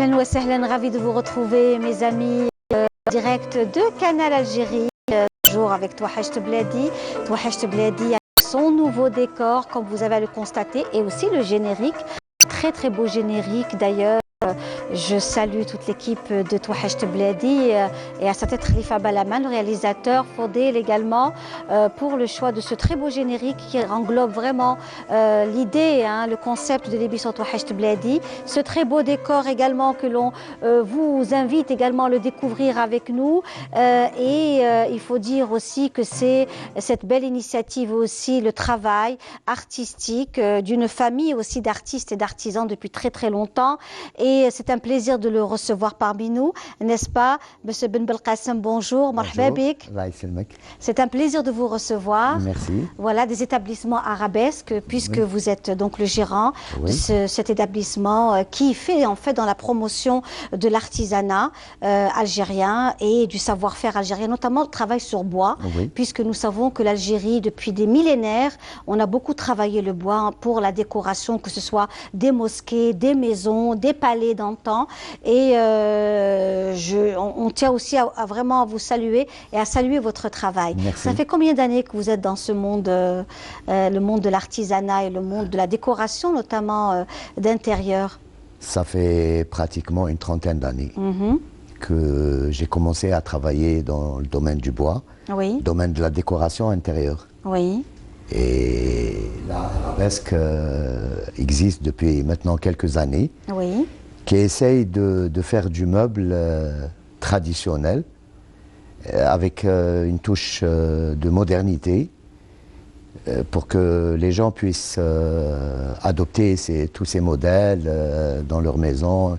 Ahlan wa sahlan, ravi de vous retrouver mes amis direct de Canal Algérie, toujours avec Touhacht Bladi. Touhacht Bladi avec son nouveau décor comme vous avez à le constater et aussi le générique, très beau générique d'ailleurs. Je salue toute l'équipe de Touhacht Bladi et à sa tête Khalifa Balaman, le réalisateur, Faudel également, pour le choix de ce très beau générique qui englobe vraiment l'idée, le concept de l'émission Touhacht Bladi. Ce très beau décor également que l'on vous invite également à le découvrir avec nous. Il faut dire aussi que c'est cette belle initiative aussi, le travail artistique d'une famille aussi d'artistes et d'artisans depuis très longtemps. Et c'est un plaisir de le recevoir parmi nous, n'est-ce pas, Monsieur Ben Belkacem, bonjour, marhaba bik. C'est un plaisir de vous recevoir. Merci. Voilà, des établissements arabesques, puisque vous êtes donc le gérant de cet établissement qui fait en fait dans la promotion de l'artisanat algérien et du savoir-faire algérien, notamment le travail sur bois, puisque nous savons que l'Algérie, depuis des millénaires, on a beaucoup travaillé le bois pour la décoration, que ce soit des mosquées, des maisons, des palais d'antan. Et on tient aussi à vraiment vous saluer et à saluer votre travail. Merci. Ça fait combien d'années que vous êtes dans ce monde, le monde de l'artisanat et le monde de la décoration, notamment d'intérieur? Ça fait pratiquement une trentaine d'années que j'ai commencé à travailler dans le domaine du bois, le domaine de la décoration intérieure. Oui. Et l'arabesque existe depuis maintenant quelques années, qui essaye de faire du meuble traditionnel avec une touche de modernité pour que les gens puissent adopter tous ces modèles dans leur maison.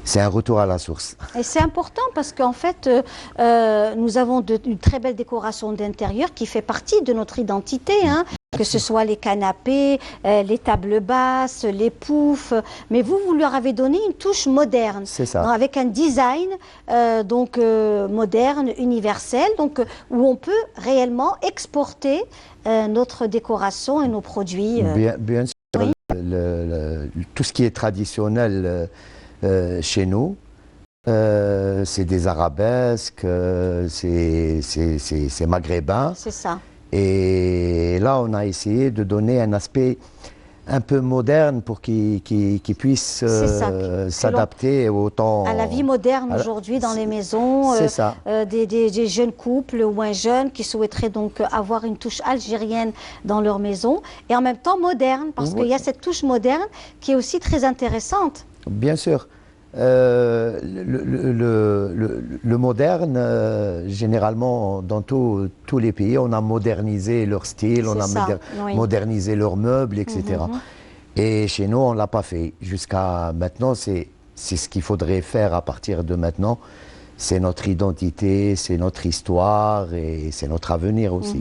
C'est un retour à la source. Et c'est important parce qu'en fait, nous avons une très belle décoration d'intérieur qui fait partie de notre identité, que ce soit les canapés, les tables basses, les poufs. Mais vous leur avez donné une touche moderne. C'est ça. Avec un design moderne, universel, donc, où on peut réellement exporter notre décoration et nos produits. Bien sûr, tout ce qui est traditionnel chez nous, c'est des arabesques, c'est maghrébin. C'est ça. Et là, on a essayé de donner un aspect un peu moderne pour qu'ils puissent s'adapter au temps. À la vie moderne aujourd'hui dans les maisons. C'est ça. Des jeunes couples ou moins jeunes qui souhaiteraient donc avoir une touche algérienne dans leur maison et en même temps moderne, parce qu'il y a cette touche moderne qui est aussi très intéressante. Bien sûr. Le moderne, généralement, dans tous les pays, on a modernisé leur style, on a modernisé leurs meubles, etc. Et chez nous, on ne l'a pas fait. Jusqu'à maintenant, c'est ce qu'il faudrait faire à partir de maintenant. C'est notre identité, c'est notre histoire et c'est notre avenir aussi.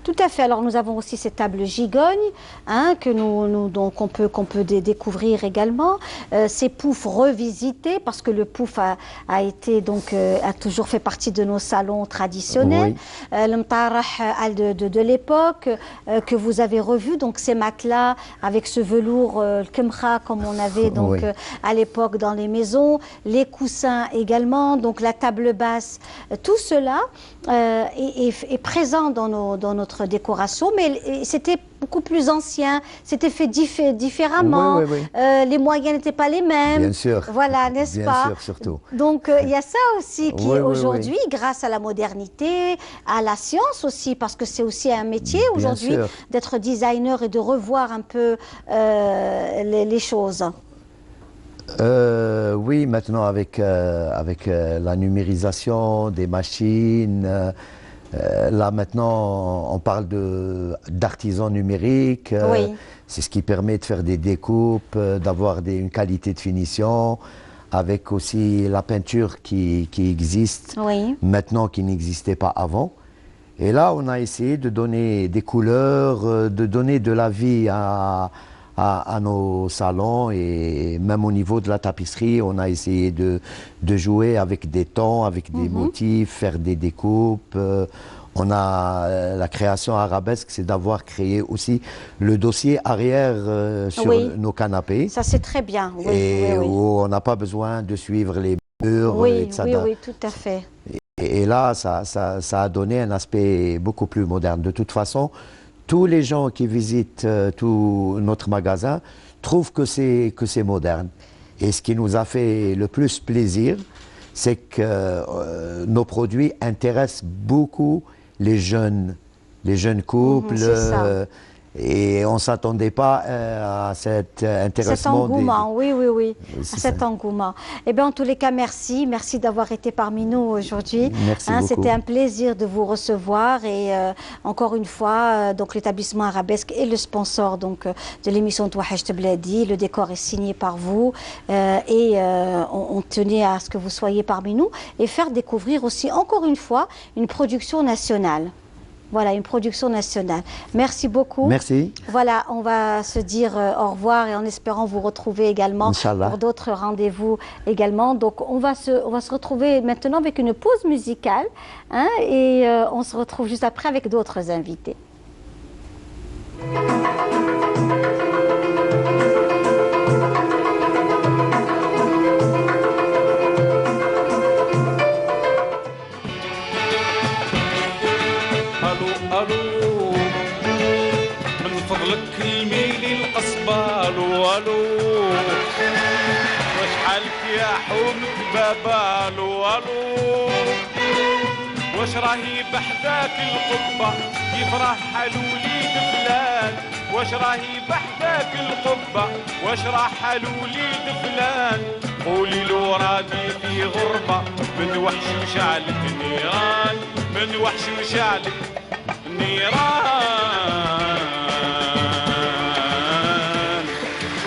Tout à fait. Alors nous avons aussi cette table gigogne qu'on peut découvrir également. Ces poufs revisités parce que le pouf a toujours fait partie de nos salons traditionnels. Le mtarah de l'époque que vous avez revu, donc ces matelas avec ce velours le kemra comme on avait à l'époque dans les maisons, les coussins également, donc la table basse, tout cela est présent dans notre décoration, mais c'était beaucoup plus ancien, c'était fait différemment, les moyens n'étaient pas les mêmes. Bien sûr. Voilà, n'est-ce pas? Bien sûr, surtout. Donc il y a ça aussi qui aujourd'hui, grâce à la modernité, à la science aussi, parce que c'est aussi un métier aujourd'hui d'être designer et de revoir un peu les choses. Oui, maintenant avec la numérisation des machines, là maintenant on parle d'artisans numériques, c'est ce qui permet de faire des découpes, d'avoir une qualité de finition, avec aussi la peinture qui existe maintenant qui n'existait pas avant. Et là on a essayé de donner des couleurs, de donner de la vie à nos salons et même au niveau de la tapisserie, on a essayé de jouer avec des tons, avec des motifs, faire des découpes. On a la création arabesque, c'est d'avoir créé aussi le dossier arrière sur nos canapés. Ça c'est très bien. Oui, et oui, où on n'a pas besoin de suivre les murs. Oui, oui, tout à fait. Et là, ça a donné un aspect beaucoup plus moderne. De toute façon, tous les gens qui visitent tout notre magasin trouvent que c'est moderne. Et ce qui nous a fait le plus plaisir, c'est que nos produits intéressent beaucoup les jeunes couples. Et on ne s'attendait pas à cet intéressement. Cet engouement, oui. À cet engouement. Eh bien, en tous les cas, merci. Merci d'avoir été parmi nous aujourd'hui. Merci beaucoup. C'était un plaisir de vous recevoir. Et encore une fois, donc l'établissement Arabesque est le sponsor donc, de l'émission Touahachte Bladi. Le décor est signé par vous. On tenait à ce que vous soyez parmi nous et faire découvrir aussi, encore une fois, une production nationale. Voilà, une production nationale. Merci beaucoup. Merci. Voilà, on va se dire au revoir et en espérant vous retrouver également Inch'Allah. pour d'autres rendez-vous également. Donc, on va se retrouver maintenant avec une pause musicale et on se retrouve juste après avec d'autres invités. الو من فضلك كلميلي القصبة الو واش حالك يا حومة بابا الو واش راهي بحذاك القبة يفرح حلوليد فلان واش راهي بحذاك القبة واش راح حلوليد فلان قولي له راني في غربة من وحش وشعلت النيران من وحش وشعلت النيران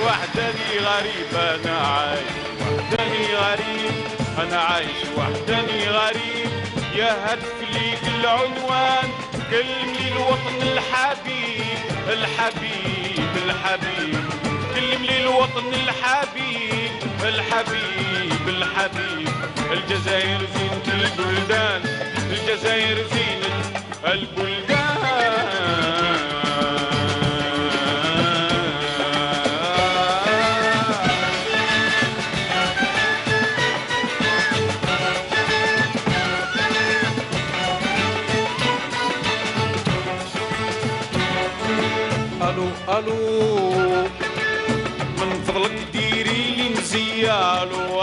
وحداني غريب أنا عايش وحداني غريب أنا عايش وحداني غريب يا هدف ليك العنوان كلمني الوطن الحبيب الحبيب الحبيب كلمني الوطن الحبيب الحبيب الحبيب الجزائر زينة البلدان الجزائر زينة البلدان الو من فضلك ديري لي مزية الو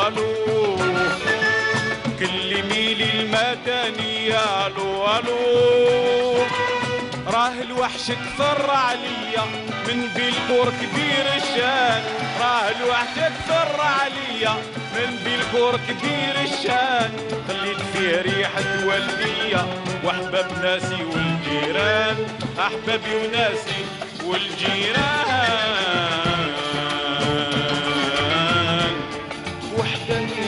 كلمي لي المدنية الو راه الوحش كثر عليا من بالكور كبير الشان راه الوحش كثر عليا من بالكور كبير الشان خليت فيه ريحة والدية واحباب ناسي والجيران احبابي وناسي والجيران وحداني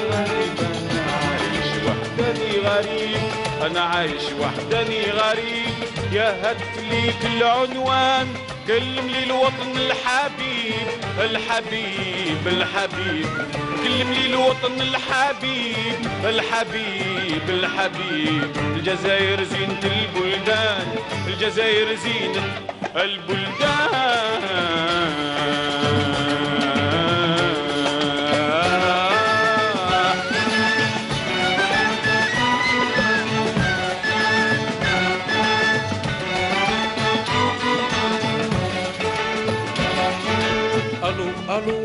غريب أنا عايش وحداني غريب يا هدف ليك العنوان كلم لي الوطن الحبيب الحبيب الحبيب كلم لي الوطن الحبيب الحبيب الحبيب الجزائر زينة البلدان الجزائر زينة البلدان الو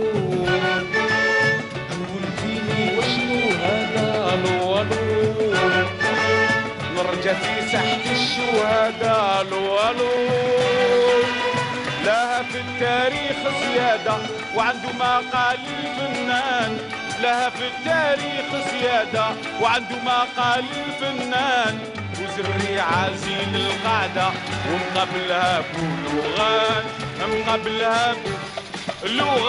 قولتيلي وشنو هذا الو نرجع في ساحة الشهداء الو لها في التاريخ زيادة وعنده ما قال الفنان لها في التاريخ زيادة وعنده ما قال الفنان وزري عازين القعدة ومقابلها بولوغان مقابلها لغان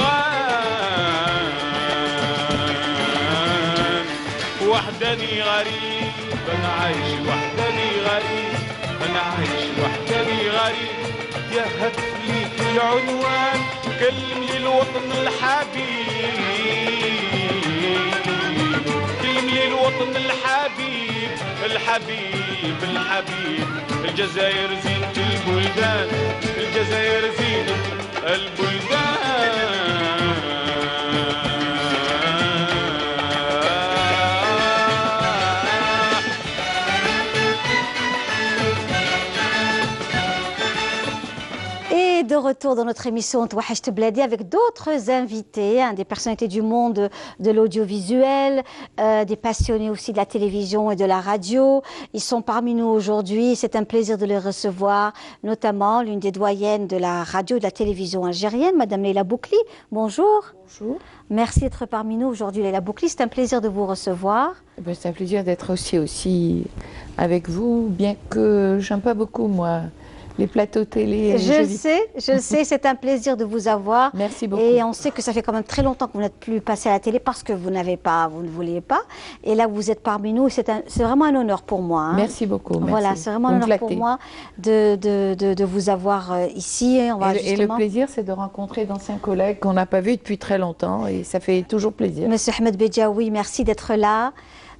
وحداني غريب أنا عايش وحداني غريب أنا عايش وحداني غريب يا هدف ليك العنوان كلم لي الوطن الحبيب كلم لي الوطن الحبيب الحبيب الحبيب. الجزائر زينة البلدان، الجزائر زينة البلدان. Et de retour dans notre émission Touahcht Bladi avec d'autres invités, des personnalités du monde de l'audiovisuel, des passionnés aussi de la télévision et de la radio. Ils sont parmi nous aujourd'hui. C'est un plaisir de les recevoir, notamment l'une des doyennes de la radio et de la télévision algérienne, Madame Leila Boukli. Bonjour. Bonjour. Merci d'être parmi nous aujourd'hui, Leila Boukli. C'est un plaisir de vous recevoir. C'est un plaisir d'être aussi avec vous, bien que j'aime pas beaucoup, moi, les plateaux télé. Je sais, c'est un plaisir de vous avoir. Merci beaucoup. Et on sait que ça fait quand même très longtemps que vous n'êtes plus passé à la télé parce que vous ne vouliez pas. Et là, vous êtes parmi nous. C'est vraiment un honneur pour moi. Hein. Merci beaucoup. Merci. Voilà, c'est vraiment un honneur pour moi de vous avoir ici. Et le plaisir, c'est de rencontrer d'anciens collègues qu'on n'a pas vus depuis très longtemps. Et ça fait toujours plaisir. Monsieur Ahmed Bedjaoui, merci d'être là.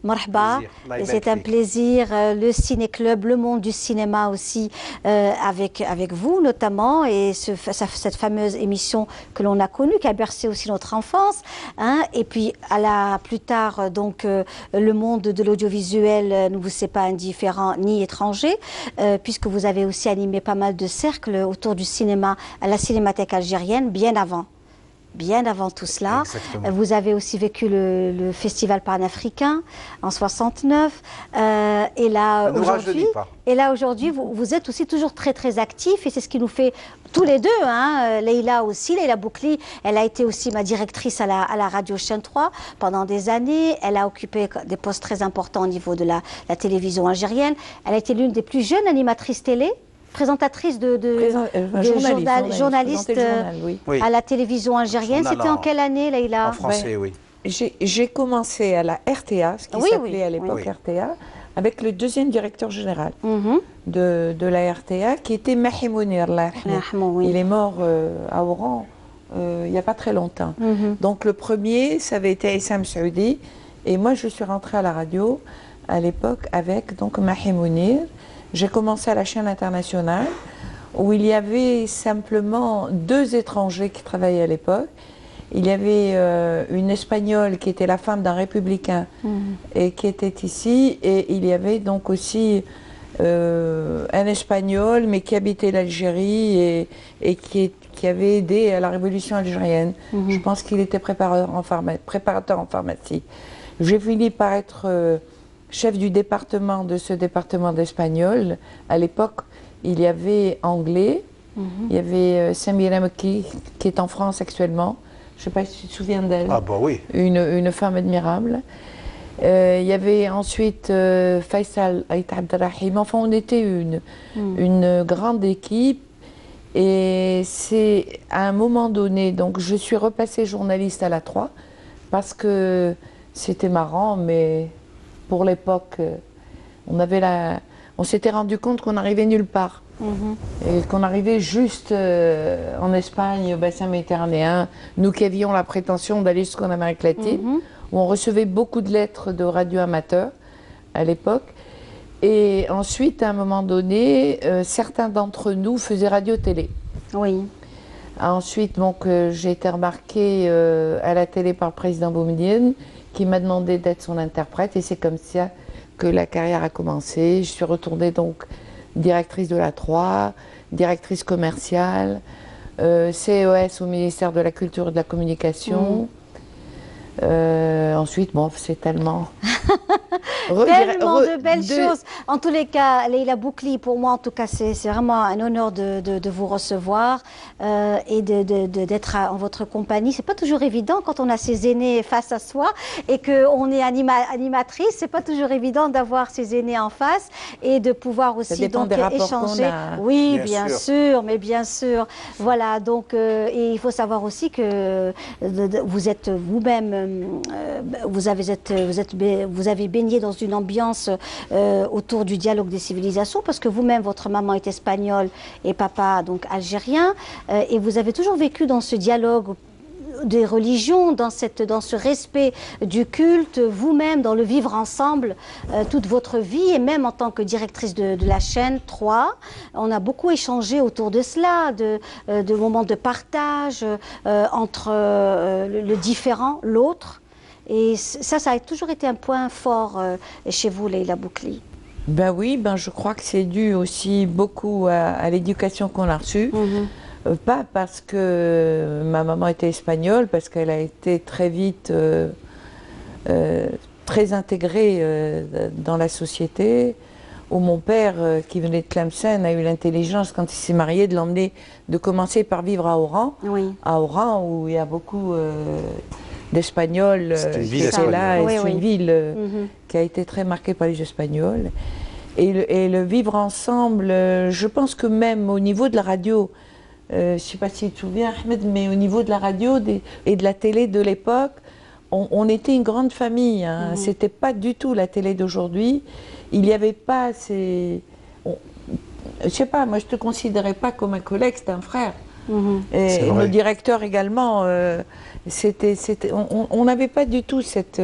Marhaba, c'est un plaisir, le Ciné-Club, le monde du cinéma aussi, avec vous notamment, et cette fameuse émission que l'on a connue, qui a bercé aussi notre enfance, hein, et puis plus tard, donc, le monde de l'audiovisuel ne vous est pas indifférent ni étranger, puisque vous avez aussi animé pas mal de cercles autour du cinéma à la Cinémathèque algérienne, bien avant tout cela. Exactement. Vous avez aussi vécu le festival panafricain en 69. Et là, aujourd'hui, vous êtes aussi toujours très, très actifs. Et c'est ce qui nous fait tous les deux. Hein, Leila aussi, Leila Boukli, elle a été aussi ma directrice à la radio Chaîne 3 pendant des années. Elle a occupé des postes très importants au niveau de la télévision algérienne. Elle a été l'une des plus jeunes animatrices télé. Présentatrice journaliste oui. À la télévision algérienne. C'était en quelle année, Leila? En français, oui. J'ai commencé à la RTA, ce qui s'appelait à l'époque RTA, avec le deuxième directeur général de la RTA, qui était Mahi Mounir. Il est mort à Oran il n'y a pas très longtemps. Donc le premier, ça avait été Essam Saoudi, et moi je suis rentrée à la radio à l'époque avec donc Mahi Mounir. J'ai commencé à la chaîne internationale où il y avait simplement 2 étrangers qui travaillaient à l'époque. Il y avait une Espagnole qui était la femme d'un républicain et qui était ici. Et il y avait donc aussi un Espagnol mais qui habitait l'Algérie et qui avait aidé à la révolution algérienne. Je pense qu'il était préparateur en pharmacie. J'ai fini par être... chef du département de ce département d'espagnol. À l'époque, il y avait anglais, il y avait Samira Mekki, qui est en France actuellement. Je ne sais pas si tu te souviens d'elle. Ah bah oui. Une femme admirable. Il y avait ensuite Faisal Aït Abdelrahim. Enfin, on était une grande équipe. Et c'est à un moment donné, donc je suis repassée journaliste à la 3, parce que c'était marrant, mais... Pour l'époque, on s'était rendu compte qu'on n'arrivait nulle part. Et qu'on arrivait juste en Espagne, au bassin méditerranéen, nous qui avions la prétention d'aller jusqu'en Amérique latine, où on recevait beaucoup de lettres de radio amateurs à l'époque. Et ensuite, à un moment donné, certains d'entre nous faisaient radio-télé. Oui. Ensuite, donc, j'ai été remarquée à la télé par le président Boumediene, qui m'a demandé d'être son interprète, et c'est comme ça que la carrière a commencé. Je suis retournée donc directrice de la 3, directrice commerciale, CES au ministère de la Culture et de la Communication. Ensuite, bon, c'est tellement... tellement de belles choses. En tous les cas, Leila Boukli, pour moi, en tout cas, c'est vraiment un honneur de vous recevoir et d'être en votre compagnie. C'est pas toujours évident quand on a ses aînés face à soi et qu'on est animatrice. C'est pas toujours évident d'avoir ses aînés en face et de pouvoir aussi donc échanger. Oui, bien sûr, mais bien sûr. Voilà, donc et il faut savoir aussi que vous êtes vous-même, vous avez baigné dans une ambiance autour du dialogue des civilisations, parce que vous-même, votre maman est espagnole et papa donc algérien, et vous avez toujours vécu dans ce dialogue des religions, dans ce respect du culte, vous-même dans le vivre ensemble, toute votre vie, et même en tant que directrice de la chaîne 3, on a beaucoup échangé autour de cela, de moments de partage entre le différent, l'autre. Et ça a toujours été un point fort chez vous, Leïla Boukli. Ben oui, je crois que c'est dû aussi beaucoup à l'éducation qu'on a reçue. Pas parce que ma maman était espagnole, parce qu'elle a été très vite très intégrée dans la société, où mon père, qui venait de Tlemcen, a eu l'intelligence, quand il s'est marié, de l'emmener, de commencer par vivre à Oran. Oui. À Oran, où il y a beaucoup d'Espagnols qui étaient là, et c'est une ville qui a été très marquée par les Espagnols. Et le vivre ensemble, je pense que même au niveau de la radio, je ne sais pas si tu te souviens, Ahmed, mais au niveau de la radio et de la télé de l'époque, on était une grande famille. Hein. C'était pas du tout la télé d'aujourd'hui. Il n'y avait pas ces... je sais pas, moi je te considérais pas comme un collègue, c'était un frère. Et le directeur également, on n'avait pas du tout cette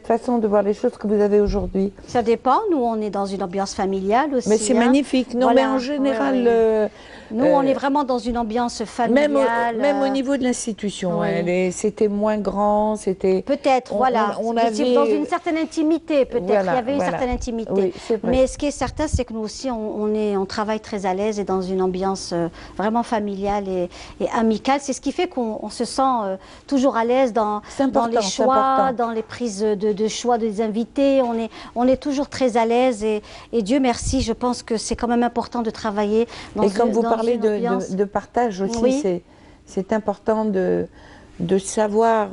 façon de voir les choses que vous avez aujourd'hui. Ça dépend, nous on est dans une ambiance familiale aussi. Mais c'est magnifique, non, voilà. Mais en général... Nous on est vraiment dans une ambiance familiale. Même au niveau de l'institution, c'était moins grand, c'était... Peut-être, voilà, on avait... dans une certaine intimité, peut-être, voilà, il y avait une certaine intimité. Oui, mais ce qui est certain, c'est que nous aussi, on travaille très à l'aise et dans une ambiance vraiment familiale et amicale. C'est ce qui fait qu'on se sent toujours à l'aise dans les choix, dans les prises de choix des invités. On est toujours très à l'aise et Dieu merci, je pense que c'est quand même important de travailler dans une ambiance. Et comme vous parlez de partage aussi, c'est important de savoir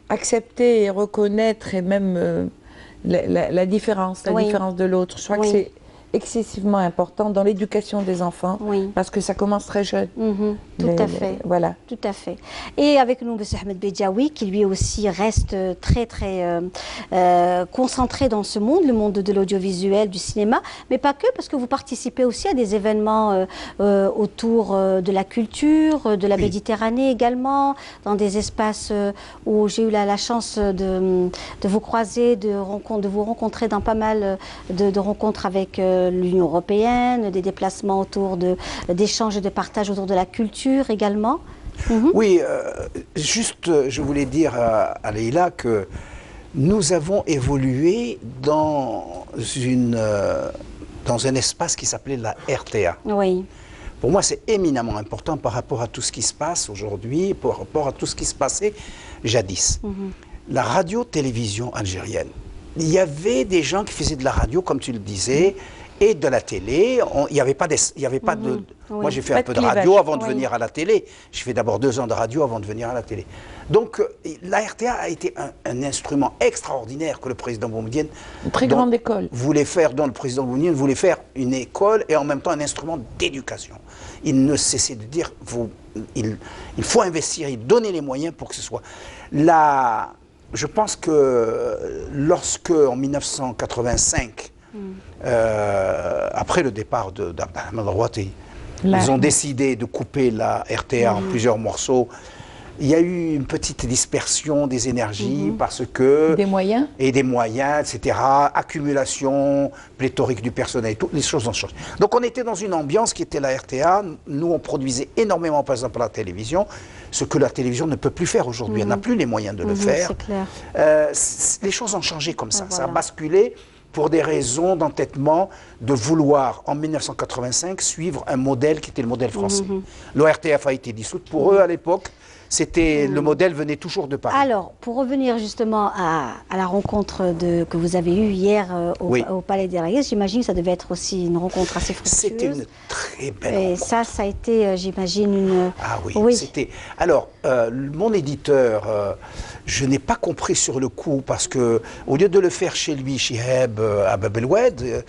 accepter et reconnaître et même la différence de l'autre. Je crois que c'est excessivement important dans l'éducation des enfants, parce que ça commence très jeune. Tout à fait. Voilà. Tout à fait. Et avec nous, M. Ahmed Bedjaoui, qui lui aussi reste très concentré dans ce monde, le monde de l'audiovisuel, du cinéma, mais pas que, parce que vous participez aussi à des événements autour de la culture, de la Méditerranée également, dans des espaces où j'ai eu la chance de vous croiser, de vous rencontrer dans pas mal de rencontres avec l'Union européenne, des déplacements autour d'échanges et de partage autour de la culture également. Oui, juste, je voulais dire à Leïla que nous avons évolué dans un espace qui s'appelait la RTA. Oui. Pour moi, c'est éminemment important par rapport à tout ce qui se passe aujourd'hui, par rapport à tout ce qui se passait jadis. La radio-télévision algérienne. Il y avait des gens qui faisaient de la radio, comme tu le disais, et de la télé. Il n'y avait pas de... Moi, j'ai fait un peu de radio avant de venir à la télé. J'ai fait d'abord 2 ans de radio avant de venir à la télé. Donc, la RTA a été un instrument extraordinaire que le président Boumedienne... Une très grande école. Dont le président Boumedienne voulait faire une école et en même temps un instrument d'éducation. Il ne cessait de dire, il faut investir, il donner les moyens pour que ce soit... Je pense que lorsque, en 1985, après le départ d'Abdelrahman Rouati, ils ont décidé de couper la RTA en plusieurs morceaux. Il y a eu une petite dispersion des énergies parce que... Des moyens. Et des moyens, etc. Accumulation pléthorique du personnel, toutes les choses ont changé. Donc on était dans une ambiance qui était la RTA. Nous, on produisait énormément, par exemple, la télévision, ce que la télévision ne peut plus faire aujourd'hui. Elle n'a plus les moyens de le faire. C'est clair. Les choses ont changé comme ça. Ça a basculé pour des raisons d'entêtement, de vouloir, en 1985, suivre un modèle qui était le modèle français. L'ORTF a été dissoute. Pour eux, à l'époque, le modèle venait toujours de Paris. Alors, pour revenir justement à la rencontre que vous avez eue hier au Palais des Reyes, j'imagine que ça devait être aussi une rencontre assez fructueuse. C'était une très belle rencontre. Et ça a été, j'imagine, une... Ah oui, c'était... Alors, mon éditeur, je n'ai pas compris sur le coup, parce que au lieu de le faire chez lui, Chihab, à Bab el-Oued,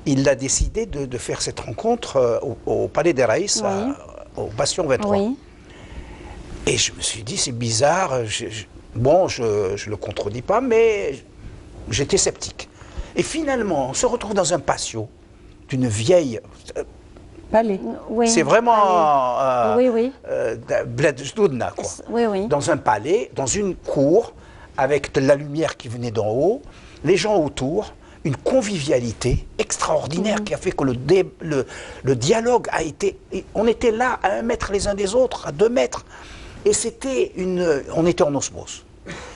il a décidé de faire cette rencontre au Palais des Reyes, au Bastion 23. Oui. Et je me suis dit, c'est bizarre, je ne le contredis pas, mais j'étais sceptique. Et finalement, on se retrouve dans un patio d'une vieille palais. Oui, c'est vraiment dans un palais, dans une cour, avec de la lumière qui venait d'en haut, les gens autour, une convivialité extraordinaire qui a fait que le dialogue a été... On était là à 1 mètre les uns des autres, à 2 mètres. Et c'était on était en osmose.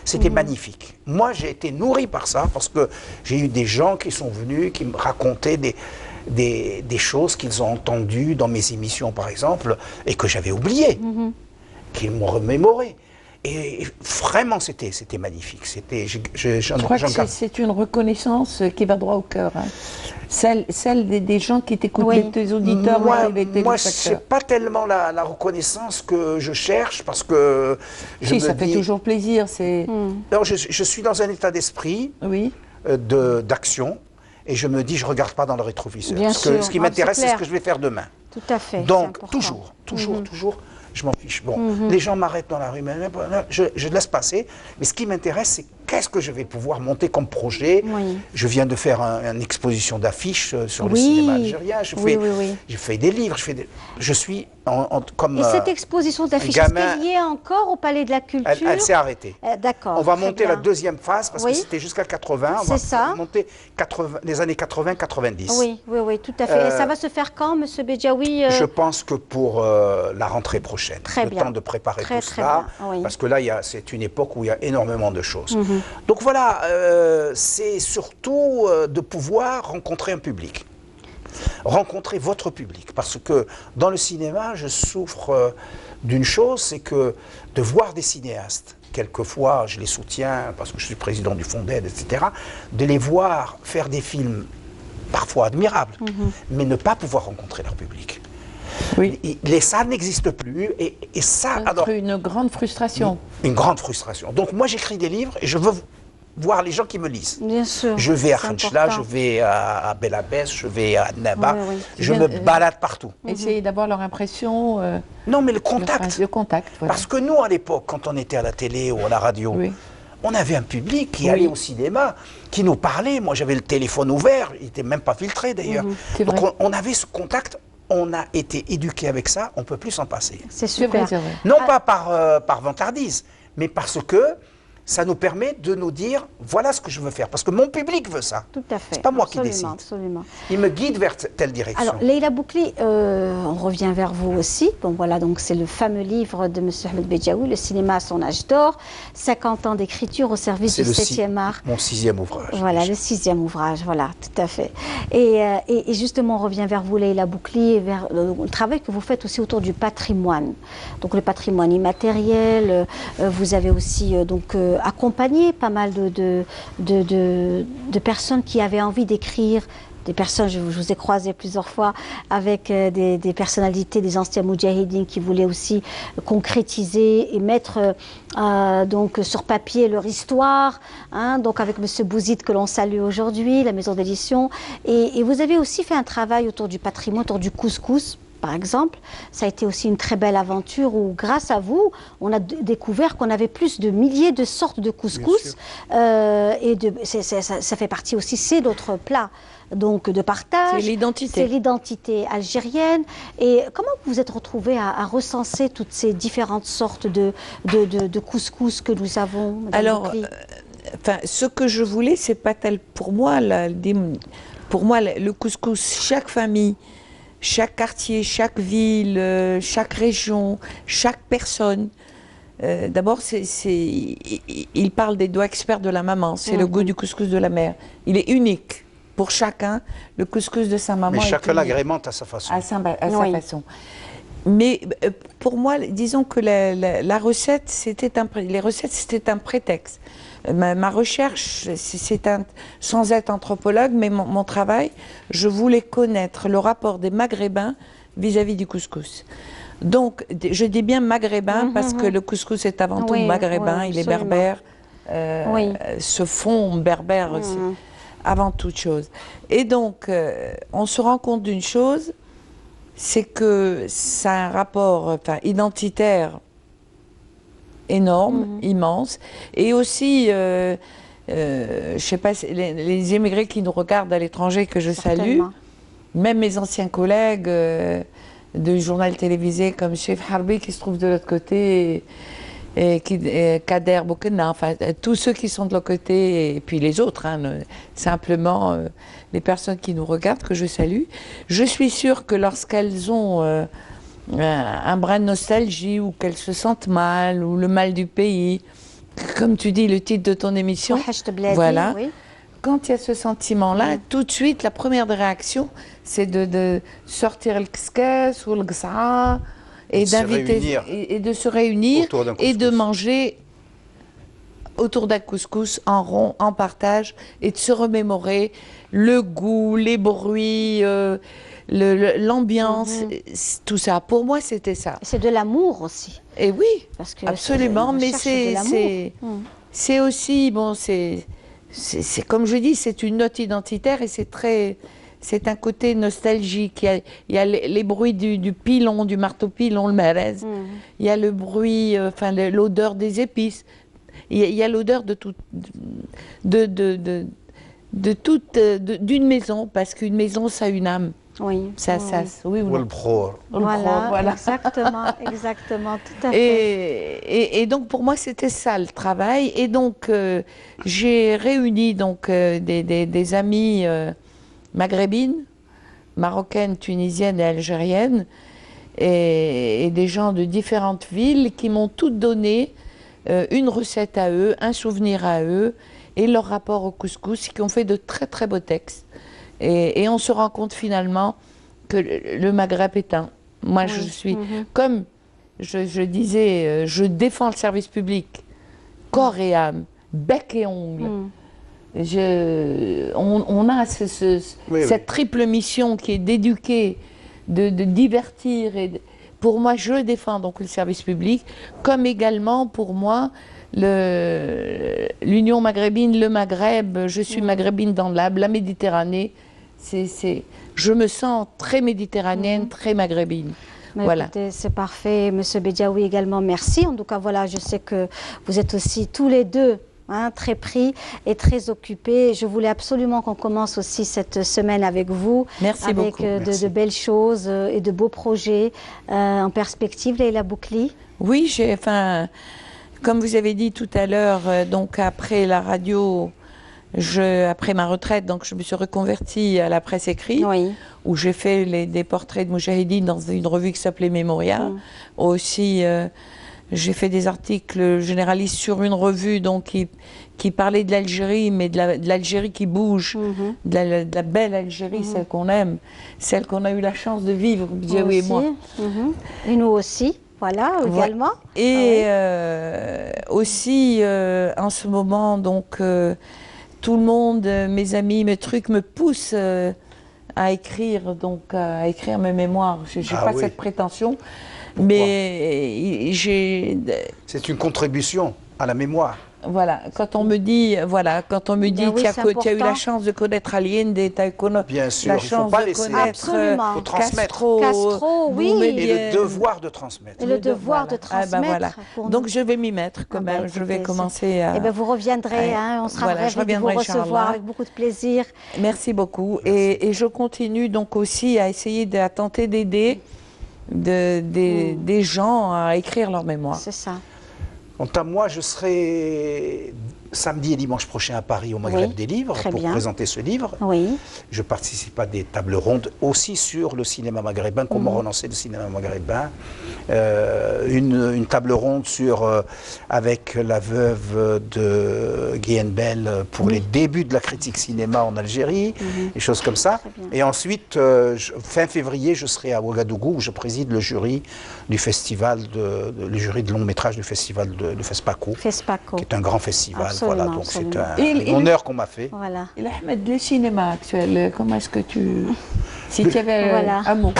C'était magnifique. Moi, j'ai été nourri par ça parce que j'ai eu des gens qui sont venus, qui me racontaient des choses qu'ils ont entendues dans mes émissions, par exemple, et que j'avais oubliées, qu'ils m'ont remémoré. Et vraiment, c'était magnifique. Je crois que c'est une reconnaissance qui va droit au cœur. Hein. Celle des gens qui t'écoutent, tes auditeurs, moi, c'est pas tellement la reconnaissance que je cherche, parce que ça fait toujours plaisir. Non, je suis dans un état d'esprit d'action, et je me dis, je regarde pas dans le rétroviseur. Ce qui m'intéresse, c'est ce que je vais faire demain. Tout à fait. Donc, toujours, je m'en fiche. Bon, les gens m'arrêtent dans la rue, je laisse passer. Mais ce qui m'intéresse, c'est qu'est-ce que je vais pouvoir monter comme projet. Je viens de faire une exposition d'affiches sur le cinéma algérien. Je fais des livres. Je suis comme... Et cette exposition d'affiches, est-ce qu'elle y est encore au Palais de la Culture? Elle s'est arrêtée. D'accord. On va monter la 2e phase, parce que c'était jusqu'à 80. On va monter les années 80-90. Oui, tout à fait. Et ça va se faire quand, M. Bedjaoui? Je pense que pour la rentrée prochaine. Le temps de préparer tout cela. Parce que là, c'est une époque où il y a énormément de choses. Donc voilà, c'est surtout de pouvoir rencontrer un public. Rencontrer votre public. Parce que dans le cinéma, je souffre d'une chose, c'est que de voir des cinéastes, quelquefois je les soutiens parce que je suis président du Fonds d'aide, etc., de les voir faire des films parfois admirables, mais ne pas pouvoir rencontrer leur public. Les salles n'existent plus, et ça... Une grande frustration. Une grande frustration. Donc moi, j'écris des livres et je veux voir les gens qui me lisent. Bien sûr. Je vais à Khanchla, je vais à Belabès, je vais à Naba, je me balade partout. Essayer d'avoir leur impression... non, mais le contact. Le contact, voilà. Parce que nous, à l'époque, quand on était à la télé ou à la radio, on avait un public qui allait au cinéma, qui nous parlait. Moi, j'avais le téléphone ouvert, il n'était même pas filtré d'ailleurs. Donc on avait ce contact. On a été éduqués avec ça, on ne peut plus s'en passer. C'est super. Non pas par vantardise, mais parce que ça nous permet de nous dire, voilà ce que je veux faire. Parce que mon public veut ça. Tout à fait. C'est pas moi qui décide. Absolument. Il me guide vers telle direction. Alors, Leïla Boukli, on revient vers vous aussi. Bon, voilà, donc c'est le fameux livre de M. Ahmed Bedjaoui, Le cinéma à son âge d'or, 50 ans d'écriture au service du 7e art. Mon 6e ouvrage. Voilà, le 6e ouvrage, voilà, tout à fait. Et justement, on revient vers vous, Leïla Boukli, et vers le travail que vous faites aussi autour du patrimoine. Donc, le patrimoine immatériel, vous avez aussi accompagné pas mal de personnes qui avaient envie d'écrire, des personnes, je vous ai croisé plusieurs fois, avec des personnalités, des anciens moudjahidines qui voulaient aussi concrétiser et mettre donc sur papier leur histoire, hein, donc avec M. Bouzid que l'on salue aujourd'hui, la maison d'édition. Et vous avez aussi fait un travail autour du patrimoine, autour du couscous. Par exemple, ça a été aussi une très belle aventure où, grâce à vous, on a découvert qu'on avait plus de milliers de sortes de couscous. Et ça fait partie aussi, c'est notre plat donc de partage. C'est l'identité. C'est l'identité algérienne. Et comment vous vous êtes retrouvés à recenser toutes ces différentes sortes de couscous que nous avons? Alors, ce que je voulais, c'est pas tel pour moi. Pour moi, le couscous, chaque famille, chaque quartier, chaque ville, chaque région, chaque personne. D'abord, il parle des doigts experts de la maman, c'est le goût du couscous de la mère. Il est unique pour chacun, le couscous de sa maman. Mais chacun l'agrémente à sa façon. À sa façon. Mais pour moi, disons que la recette, les recettes, c'était un prétexte. Ma recherche, sans être anthropologue, mais mon travail, je voulais connaître le rapport des Maghrébins vis-à-vis du couscous. Donc, je dis bien maghrébin parce que le couscous est avant tout maghrébin, il est berbère, ce fond berbère, avant toute chose. Et donc, on se rend compte d'une chose, c'est que ça a un rapport identitaire énorme, immense, et aussi, je sais pas, les immigrés qui nous regardent à l'étranger, que je salue, même mes anciens collègues de journal télévisé comme Chef Harbi qui se trouve de l'autre côté, et Kader Boukena, enfin tous ceux qui sont de l'autre côté, et puis les autres, hein, simplement les personnes qui nous regardent, que je salue. Je suis sûre que lorsqu'elles ont un brin de nostalgie, ou qu'elles se sentent mal, ou le mal du pays, comme tu dis, le titre de ton émission, voilà. Oui. Quand il y a ce sentiment-là, tout de suite, la première des réactions, c'est de sortir le kskes ou le gsa et d'inviter et de se réunir et de manger autour d'un couscous en rond, en partage, et de se remémorer le goût, les bruits, l'ambiance, tout ça. Pour moi, c'était ça. C'est de l'amour aussi. Et oui, parce que absolument, mais c'est aussi, bon, c'est comme je dis, c'est une note identitaire et c'est un côté nostalgique. Il y a les bruits du pilon, du marteau pilon, le merez. Il y a le bruit, enfin l'odeur des épices. Il y a l'odeur d'une maison, parce qu'une maison, ça a une âme. Oui. Oui ou non. Voilà, exactement, tout à fait. Et donc pour moi c'était ça le travail. Et donc j'ai réuni donc des amies maghrébines, marocaines, tunisiennes et algériennes, et des gens de différentes villes qui m'ont toutes donné une recette à eux, un souvenir à eux, et leur rapport au couscous, qui ont fait de très très beaux textes. Et on se rend compte finalement que le Maghreb est un. Moi, je suis, comme je disais, je défends le service public, corps et âme, bec et ongle. On a cette triple mission qui est d'éduquer, de divertir. Pour moi, je défends donc le service public, comme également pour moi, l'Union maghrébine, le Maghreb, je suis maghrébine dans l'âme, la Méditerranée. Je me sens très méditerranéenne, très maghrébine. Voilà. C'est parfait, Monsieur Bediaoui également, merci. En tout cas, voilà, je sais que vous êtes aussi tous les deux très pris et très occupés. Je voulais absolument qu'on commence aussi cette semaine avec vous. Merci beaucoup. Avec de belles choses et de beaux projets en perspective, Leïla Boukli. Oui, comme vous avez dit tout à l'heure, donc après la radio, après ma retraite, donc je me suis reconvertie à la presse écrite, où j'ai fait des portraits de Moujahidine dans une revue qui s'appelait Mémoria. Aussi, j'ai fait des articles généralistes sur une revue donc, qui parlait de l'Algérie, mais de l'Algérie qui bouge, de la belle Algérie, celle qu'on aime, celle qu'on a eu la chance de vivre, Bediaoui et moi. Et nous aussi. Voilà, également. Et aussi, en ce moment, donc, tout le monde, mes amis, mes trucs me poussent à écrire mes mémoires. Je n'ai pas cette prétention, mais c'est une contribution à la mémoire. Voilà, quand on me dit, tu as eu la chance de connaître Allende, tu as bien sûr, la chance de connaître Castro, oui. Et le devoir de transmettre. Et le devoir de transmettre. Donc je vais m'y mettre quand même, je vais commencer à... vous reviendrez, on sera ravis de vous recevoir avec beaucoup de plaisir. Merci beaucoup. Et je continue donc aussi à essayer, à tenter d'aider des gens à écrire leur mémoire. C'est ça. Quant à moi, je serai samedi et dimanche prochain à Paris au Maghreb des livres pour présenter ce livre. Je participe à des tables rondes aussi sur le cinéma maghrébin, comment relancer le cinéma maghrébin. Une table ronde avec la veuve de Guyen Bel pour les débuts de la critique cinéma en Algérie, des choses comme ça. Et ensuite, fin février, je serai à Ouagadougou où je préside le jury du festival, le jury de long métrage du festival de FESPACO, qui est un grand festival. Voilà, donc c'est un honneur qu'on m'a fait. Voilà. Et Ahmed, le cinéma actuel, comment est-ce que si tu avais un mot.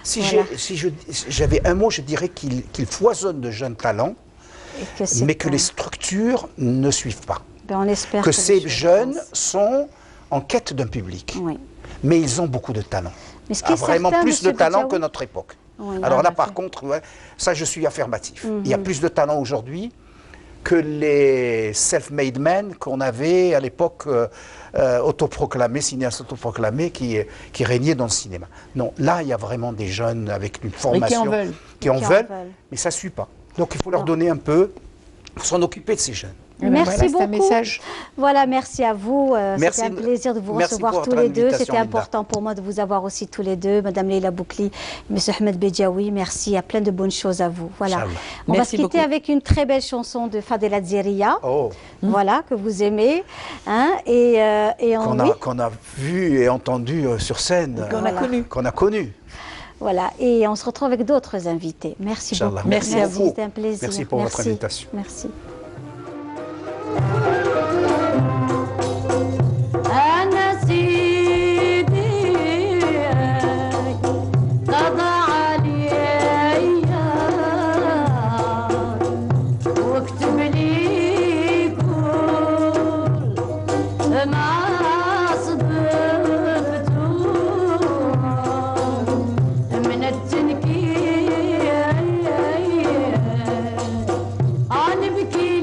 Si j'avais un mot, je dirais qu'il foisonne de jeunes talents, mais que les structures ne suivent pas. On espère que ces jeunes sont en quête d'un public. Mais ils ont beaucoup de talent. Vraiment plus de talent que notre époque. Alors là, par contre, ça, je suis affirmatif. Il y a plus de talent aujourd'hui que les self-made men qu'on avait à l'époque autoproclamés, cinéastes autoproclamés qui régnaient dans le cinéma. Non, là, il y a vraiment des jeunes avec une formation qui en veulent, mais ça ne suit pas. Donc il faut leur donner un peu, il faut s'en occuper de ces jeunes. Merci beaucoup. Voilà, merci à vous. C'était un plaisir de vous recevoir tous les deux. C'était important pour moi de vous avoir aussi tous les deux, Madame Leila Boukli, Monsieur Ahmed Bedjaoui. Merci, il y a plein de bonnes choses à vous. Voilà. On va se quitter avec une très belle chanson de Fadela Dzieria, voilà, que vous aimez. Hein, qu'on a vu et entendu sur scène. Qu'on a connu. Voilà, et on se retrouve avec d'autres invités. Merci beaucoup. Merci à vous. C'était un plaisir. Merci pour votre invitation. Merci. أنا بكي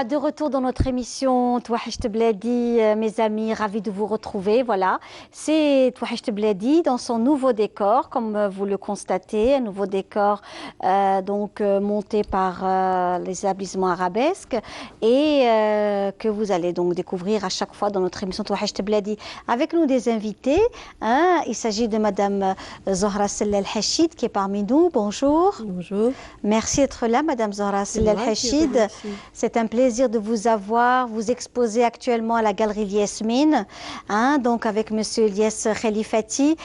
Voilà, de retour dans notre émission Touachecht Bladi, mes amis, ravis de vous retrouver. Voilà, c'est Touachecht Bladi dans son nouveau décor, comme vous le constatez, un nouveau décor monté par les établissements arabesques et que vous allez donc découvrir à chaque fois dans notre émission Touachecht Bladi avec nous des invités. Il s'agit de Madame Zohra Sellal Hachid qui est parmi nous. Bonjour. Bonjour. Merci d'être là, Madame Zohra Sellal Hachid. C'est un plaisir de vous avoir. Vous exposez actuellement à la Galerie Yasmine, donc avec Monsieur Ilyes Khalifati,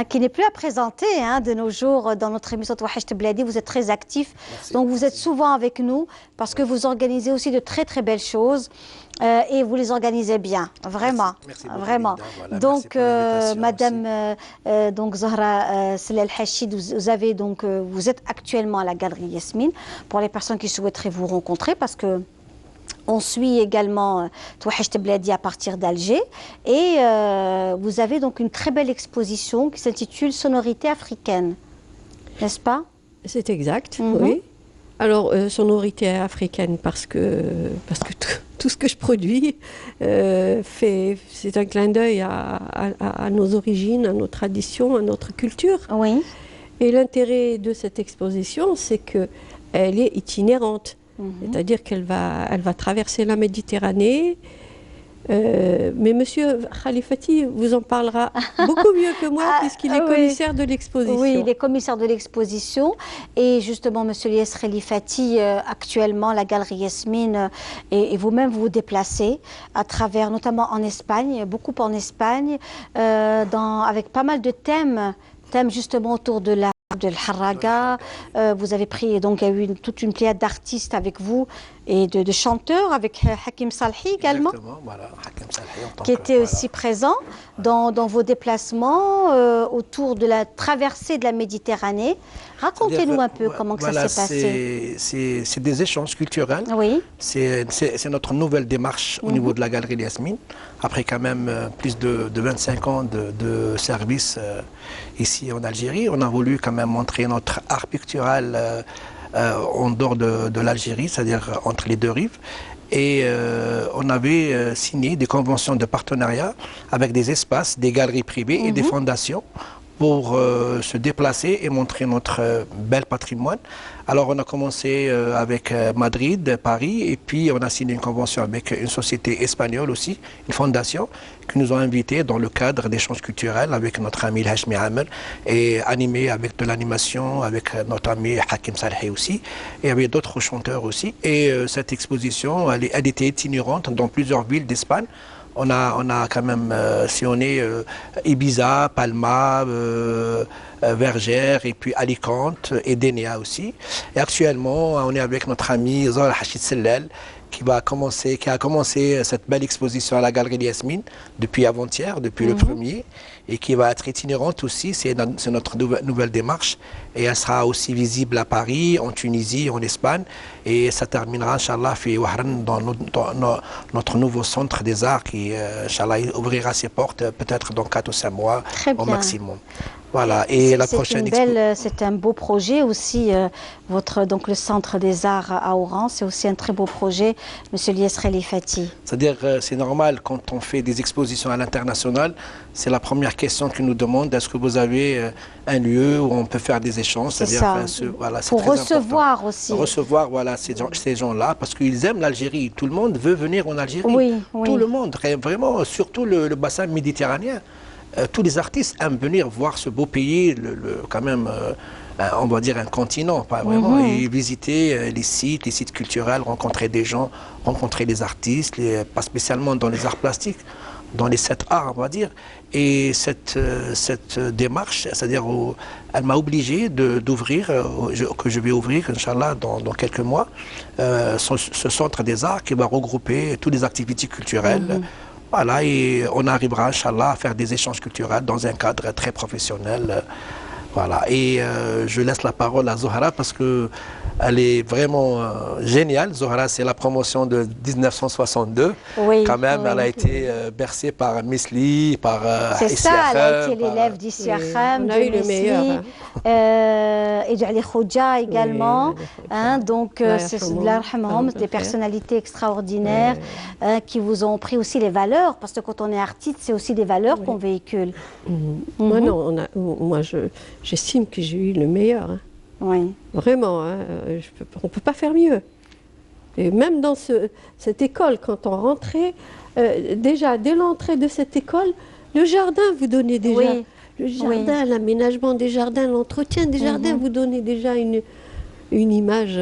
qui n'est plus à présenter de nos jours dans notre émission Touachecht Bladi. Vous êtes très actif, donc vous êtes souvent avec nous parce que vous organisez aussi de très très belles choses. Et vous les organisez bien, vraiment, merci vraiment. Voilà, donc, Madame Zohra Sellal Hachid, vous êtes actuellement à la Galerie Yasmine pour les personnes qui souhaiteraient vous rencontrer, parce que on suit également Touachecht Bladi à partir d'Alger, et vous avez donc une très belle exposition qui s'intitule Sonorité africaine, n'est-ce pas? C'est exact, oui. Alors, sonorité africaine parce que tout ce que je produis c'est un clin d'œil à nos origines, à nos traditions, à notre culture. Oui. Et l'intérêt de cette exposition, c'est qu'elle est itinérante. C'est-à-dire qu'elle va traverser la Méditerranée. Mais Monsieur Khalifati vous en parlera beaucoup mieux que moi puisqu'il est commissaire de l'exposition. Oui, il est commissaire de l'exposition. Et justement, Monsieur Ilyes Khalifati, actuellement, la Galerie Yasmine, et vous-même vous déplacez à travers, notamment en Espagne, beaucoup en Espagne, avec pas mal de thèmes justement autour de la Harraga. Vous avez pris, donc il y a eu toute une pléiade d'artistes avec vous et de chanteurs, avec Hakim Salhi également. Exactement, voilà, Hakim Salhi, qui était aussi présent dans vos déplacements autour de la traversée de la Méditerranée. Racontez-nous un peu comment ça s'est passé. C'est des échanges culturels. Oui. C'est notre nouvelle démarche au niveau de la Galerie Yasmine. Après quand même plus de 25 ans de service ici en Algérie, on a voulu quand même montrer notre art pictural en dehors de l'Algérie, c'est-à-dire entre les deux rives. Et on avait signé des conventions de partenariat avec des espaces, des galeries privées et des fondations pour se déplacer et montrer notre bel patrimoine. Alors on a commencé avec Madrid, Paris, et puis on a signé une convention avec une société espagnole aussi, une fondation, qui nous a invités dans le cadre d'échanges culturels avec notre ami Hachmi Amer, et animé avec de l'animation avec notre ami Hakim Salhi aussi, et avec d'autres chanteurs aussi. Et cette exposition, elle était itinérante dans plusieurs villes d'Espagne. On a quand même sillonné Ibiza, Palma, Vergères, et puis Alicante et Dénia aussi. Et actuellement, on est avec notre ami Zohra Hachid Sellal, qui a commencé cette belle exposition à la Galerie Yasmine depuis avant-hier, depuis le 1er, et qui va être itinérante aussi. C'est notre nouvelle démarche, et elle sera aussi visible à Paris, en Tunisie, en Espagne, et ça terminera, Inch'Allah, dans notre nouveau centre des arts qui, Inch'Allah, ouvrira ses portes peut-être dans 4 ou 5 mois au maximum. Voilà, et la prochaine c'est un beau projet aussi, le centre des arts à Oran, c'est aussi un très beau projet, Monsieur Ilyes Khalifati. C'est-à-dire, c'est normal quand on fait des expositions à l'international, c'est la première question qu'ils nous demandent, est-ce que vous avez un lieu où on peut faire des échanges? C'est ça, pour recevoir aussi. Recevoir, voilà, ces gens-là, parce qu'ils aiment l'Algérie, tout le monde veut venir en Algérie, tout le monde, vraiment, surtout le bassin méditerranéen. Tous les artistes aiment venir voir ce beau pays, quand même, on va dire un continent, pas vraiment, et visiter les sites culturels, rencontrer des gens, rencontrer les artistes, pas spécialement dans les arts plastiques, dans les 7 arts, on va dire. Et cette démarche, c'est-à-dire, elle m'a obligé d'ouvrir, que je vais ouvrir, Inch'Allah, dans quelques mois, ce centre des arts qui va regrouper toutes les activités culturelles. Voilà, et on arrivera, Inch'Allah, à faire des échanges culturels dans un cadre très professionnel. Voilà, et je laisse la parole à Zohra parce que Elle est vraiment géniale. Zohra, c'est la promotion de 1962. Oui, quand même, oui. Elle a été bercée par Misli, par c'est ça, elle a été l'élève d'Issia Kham, de Misli, et de Ali Khouja également. Donc, c'est des personnalités extraordinaires qui vous ont pris aussi les valeurs, parce que quand on est artiste, c'est aussi des valeurs qu'on véhicule. Moi, non, moi j'estime que j'ai eu le meilleur. Hein. Oui. Vraiment, hein, on ne peut pas faire mieux. Et même dans cette école, quand on rentrait, déjà dès l'entrée de cette école, le jardin vous donnait déjà, le jardin, l'aménagement des jardins, l'entretien des jardins vous donnait déjà une image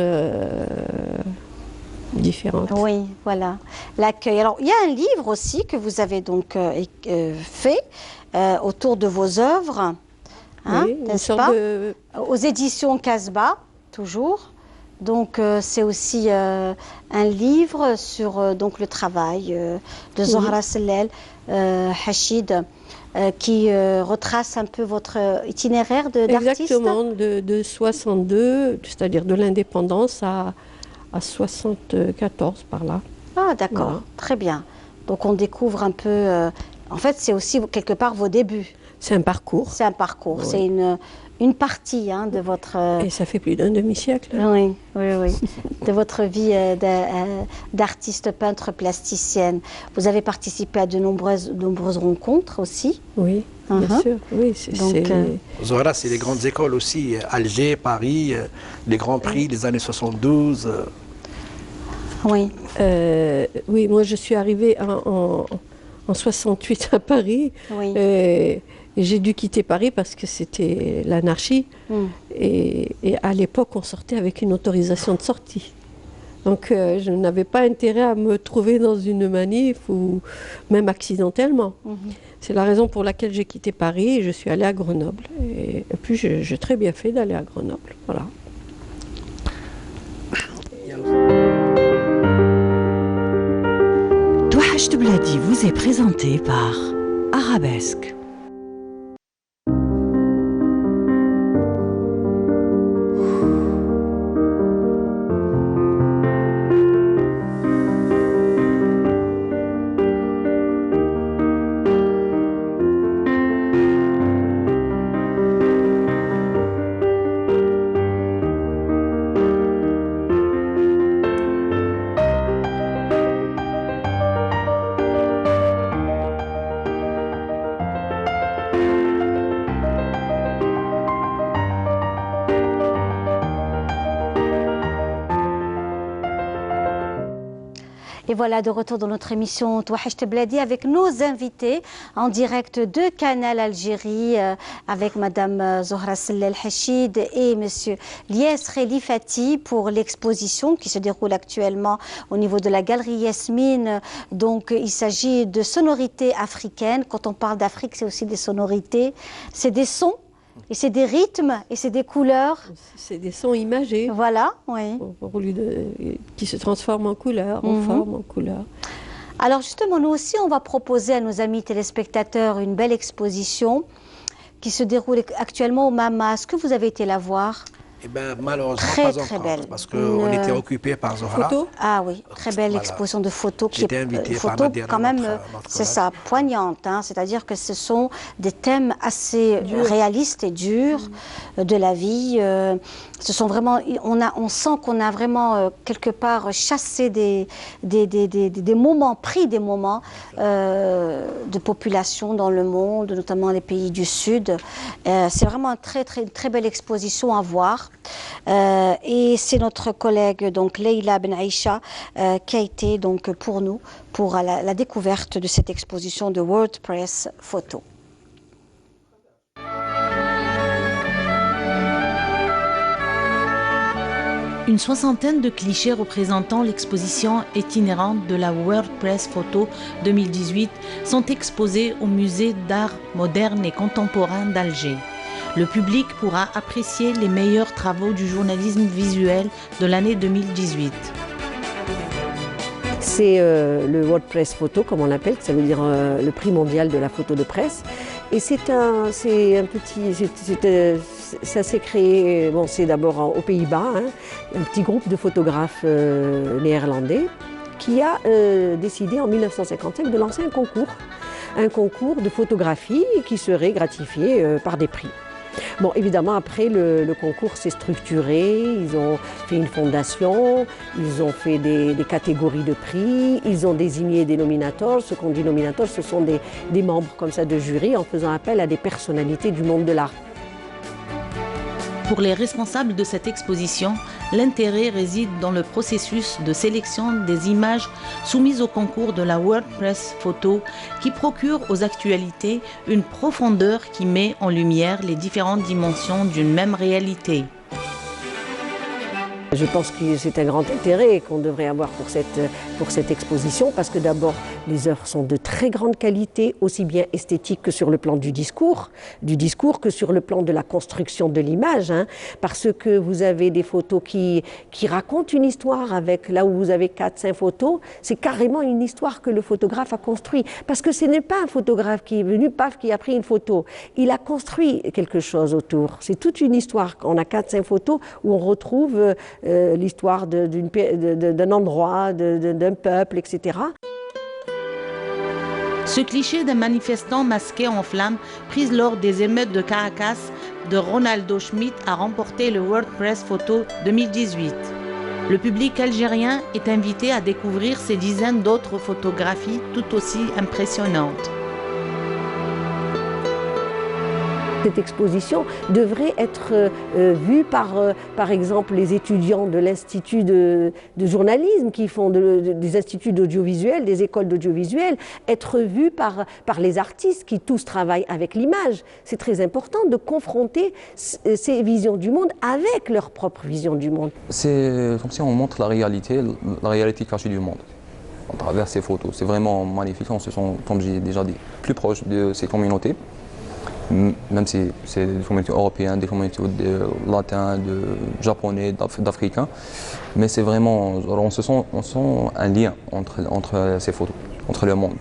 différente. Oui, voilà, l'accueil. Alors, il y a un livre aussi que vous avez donc fait autour de vos œuvres. Hein, n'est-ce pas, aux éditions Casbah, toujours. Donc, c'est aussi un livre sur donc, le travail de Zohra Sellel Hachid, qui retrace un peu votre itinéraire d'artiste. Exactement, de 62, c'est-à-dire de l'indépendance à 74, par là. Ah, d'accord, voilà. Très bien. Donc, on découvre un peu... en fait, c'est aussi quelque part vos débuts. C'est un parcours. C'est un parcours, oui. C'est une partie de votre... Et ça fait plus d'un demi-siècle. Oui, oui, oui. De votre vie d'artiste peintre plasticienne. Vous avez participé à de nombreuses rencontres aussi. Oui, bien sûr. Oui, Zohra, c'est les grandes écoles aussi. Alger, Paris, les grands prix des années 72. Oui. Oui, moi je suis arrivée en 68 à Paris. Oui. Et j'ai dû quitter Paris parce que c'était l'anarchie. Et à l'époque, on sortait avec une autorisation de sortie. Donc, je n'avais pas intérêt à me trouver dans une manif ou même accidentellement. C'est la raison pour laquelle j'ai quitté Paris et je suis allée à Grenoble. Et puis, j'ai très bien fait d'aller à Grenoble. Voilà. Touhachte Bladi vous est présenté par Arabesque. Et voilà, de retour dans notre émission Touhachte Bladi avec nos invités en direct de Canal Algérie avec Madame Zohra Sellel Hachid et Monsieur Lies Khelifati pour l'exposition qui se déroule actuellement au niveau de la Galerie Yasmine. Donc il s'agit de sonorités africaines. Quand on parle d'Afrique, c'est aussi des sonorités, c'est des sons. Et c'est des rythmes et c'est des couleurs. C'est des sons imagés. Voilà, oui. Qui se transforment en couleurs, en forme, en couleurs. Alors justement, nous aussi, on va proposer à nos amis téléspectateurs une belle exposition qui se déroule actuellement au MAMA. Est-ce que vous avez été la voir? Eh bien, malheureusement, très, pas très encore, belle. parce qu'on était occupé par Zohra. Ah oui, très belle exposition de photos. J'étais invité par photos quand même, c'est ça, poignante. Hein, c'est-à-dire que ce sont des thèmes assez réalistes et durs de la vie. Ce sont vraiment, on sent qu'on a vraiment quelque part chassé des moments, pris des moments de population dans le monde, notamment les pays du Sud. C'est vraiment une très belle exposition à voir. Et c'est notre collègue donc Leila Ben Aïcha qui a été donc pour nous pour la découverte de cette exposition de WordPress photo. Une soixantaine de clichés représentant l'exposition itinérante de la WordPress Photo 2018 sont exposés au musée d'art moderne et contemporain d'Alger. Le public pourra apprécier les meilleurs travaux du journalisme visuel de l'année 2018. C'est le WordPress Photo, comme on l'appelle, ça veut dire le prix mondial de la photo de presse, Et c'est un petit, ça s'est créé, bon, c'est d'abord aux Pays-Bas, hein, un petit groupe de photographes néerlandais qui a décidé en 1955 de lancer un concours de photographie qui serait gratifié par des prix. Bon, évidemment, après, le concours s'est structuré, ils ont fait une fondation, ils ont fait des catégories de prix, ils ont désigné des nominateurs. Ce qu'on dit nominateurs, ce sont des membres comme ça de jury en faisant appel à des personnalités du monde de l'art. Pour les responsables de cette exposition, l'intérêt réside dans le processus de sélection des images soumises au concours de la World Press Photo qui procure aux actualités une profondeur qui met en lumière les différentes dimensions d'une même réalité. Je pense que c'est un grand intérêt qu'on devrait avoir pour cette exposition parce que d'abord, les œuvres sont de très grande qualité, aussi bien esthétique que sur le plan du discours que sur le plan de la construction de l'image, hein, parce que vous avez des photos qui racontent une histoire avec, là où vous avez 4-5 photos, c'est carrément une histoire que le photographe a construit. Parce que ce n'est pas un photographe qui est venu, paf, qui a pris une photo. Il a construit quelque chose autour. C'est toute une histoire. On a 4-5 photos où on retrouve l'histoire d'un endroit, d'un peuple, etc. Ce cliché d'un manifestant masqué en flammes prise lors des émeutes de Caracas de Ronaldo Schmidt a remporté le World Press Photo 2018. Le public algérien est invité à découvrir ces dizaines d'autres photographies tout aussi impressionnantes. Cette exposition devrait être vue par exemple, les étudiants de l'Institut de journalisme qui font des instituts d'audiovisuel, des écoles d'audiovisuel, être vue par les artistes qui tous travaillent avec l'image. C'est très important de confronter ces visions du monde avec leur propre vision du monde. C'est comme si on montre la réalité cachée du monde à travers ces photos. C'est vraiment magnifique, on se sent, comme j'ai déjà dit, plus proche de ces communautés. Même si c'est des communautés européennes, des communautés latines, japonais, d'africains, mais c'est vraiment, on sent un lien entre ces photos, entre le monde.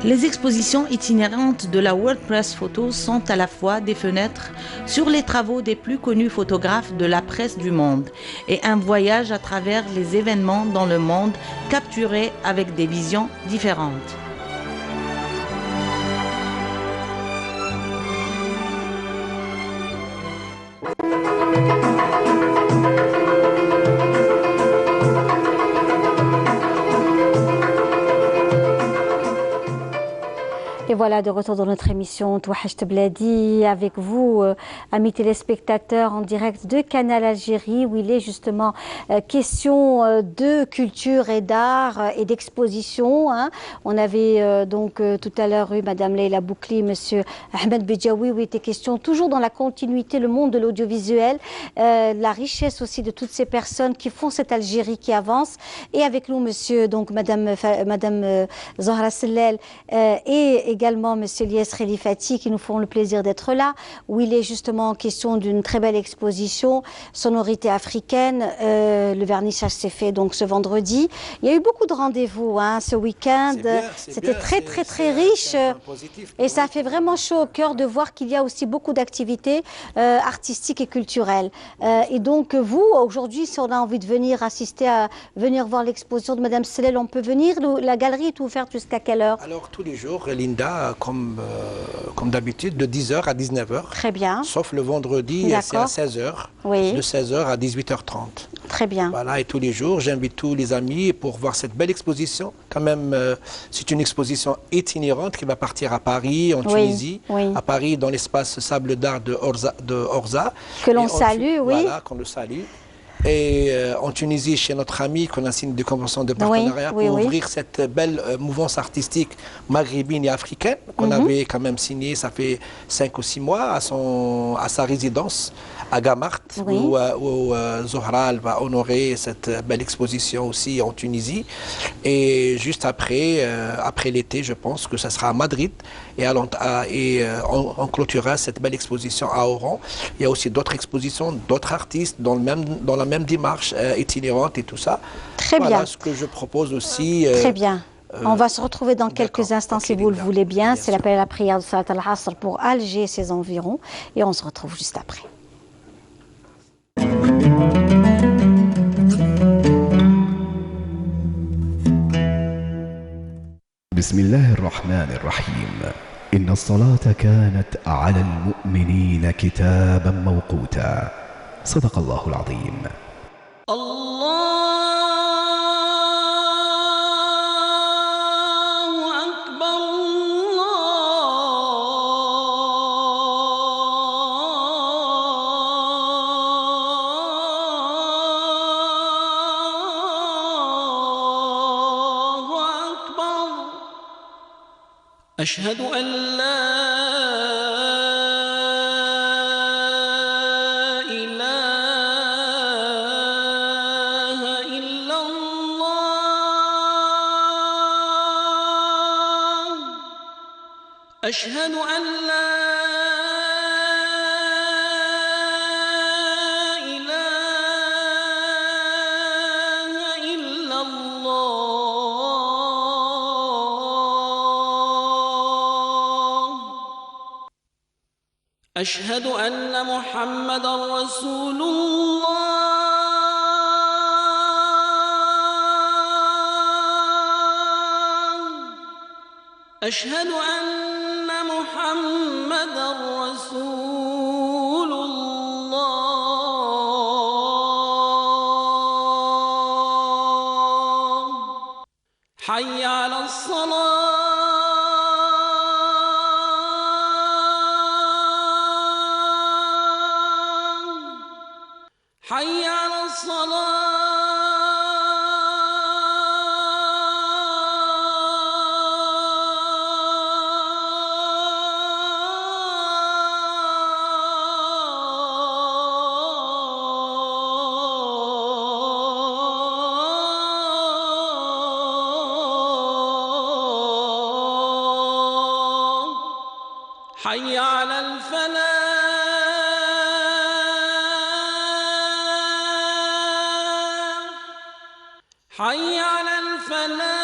Les expositions itinérantes de la World Press Photo sont à la fois des fenêtres sur les travaux des plus connus photographes de la presse du monde et un voyage à travers les événements dans le monde capturés avec des visions différentes. Et voilà, de retour dans notre émission Touhacht Bladi avec vous, amis téléspectateurs en direct de Canal Algérie, où il est justement question de culture et d'art et d'exposition. Hein. On avait donc tout à l'heure eu Madame Leila Boukli, Monsieur Ahmed Bedjaoui, où il était question toujours dans la continuité, le monde de l'audiovisuel, la richesse aussi de toutes ces personnes qui font cette Algérie qui avance. Et avec nous, Monsieur, donc Madame Zahra Sellel et également Monsieur Lies Khelifati qui nous font le plaisir d'être là, où il est justement question d'une très belle exposition sonorité africaine. Le vernissage s'est fait donc ce vendredi. Il y a eu beaucoup de rendez-vous hein, ce week-end. C'était très riche et ça fait vraiment chaud au cœur de voir qu'il y a aussi beaucoup d'activités artistiques et culturelles. Et donc vous, aujourd'hui, si on a envie de venir assister venir voir l'exposition de Madame Sellel, on peut venir. La galerie est ouverte jusqu'à quelle heure? Alors tous les jours, Linda, comme d'habitude, de 10h à 19h. Très bien. Sauf le vendredi, c'est à 16h. Oui. De 16h à 18h30. Très bien. Voilà, et tous les jours, j'invite tous les amis pour voir cette belle exposition. Quand même, c'est une exposition itinérante qui va partir à Paris, en Tunisie. Oui. À Paris, dans l'espace Sable d'Art de Orza. Que l'on salue, oui. Voilà, qu'on le salue. Et en Tunisie, chez notre ami, qu'on a signé des conventions de partenariat pour ouvrir cette belle mouvance artistique maghrébine et africaine qu'on avait quand même signée, ça fait 5 ou 6 mois, à sa résidence à Gamart, où Zohra va honorer cette belle exposition aussi en Tunisie. Et juste après, après l'été, je pense que ça sera à Madrid. Et on clôturera cette belle exposition à Oran. Il y a aussi d'autres expositions, d'autres artistes dans la même démarche itinérante et tout ça. Très bien. Voilà ce que je propose aussi. Très bien. On va se retrouver dans quelques instants si vous le voulez bien. C'est l'appel à la prière de Salat al-Asr pour Alger et ses environs. Et on se retrouve juste après. بسم الله الرحمن الرحيم إن الصلاة كانت على المؤمنين كتابا موقوتا صدق الله العظيم. أشهد أن لا إله إلا الله أشهد أن لا أشهد أن محمدًا رسول الله أشهد أن محمدًا رسول الله حي على الصلاة حي على الصلاة حي على الفلاح حي على الفلاح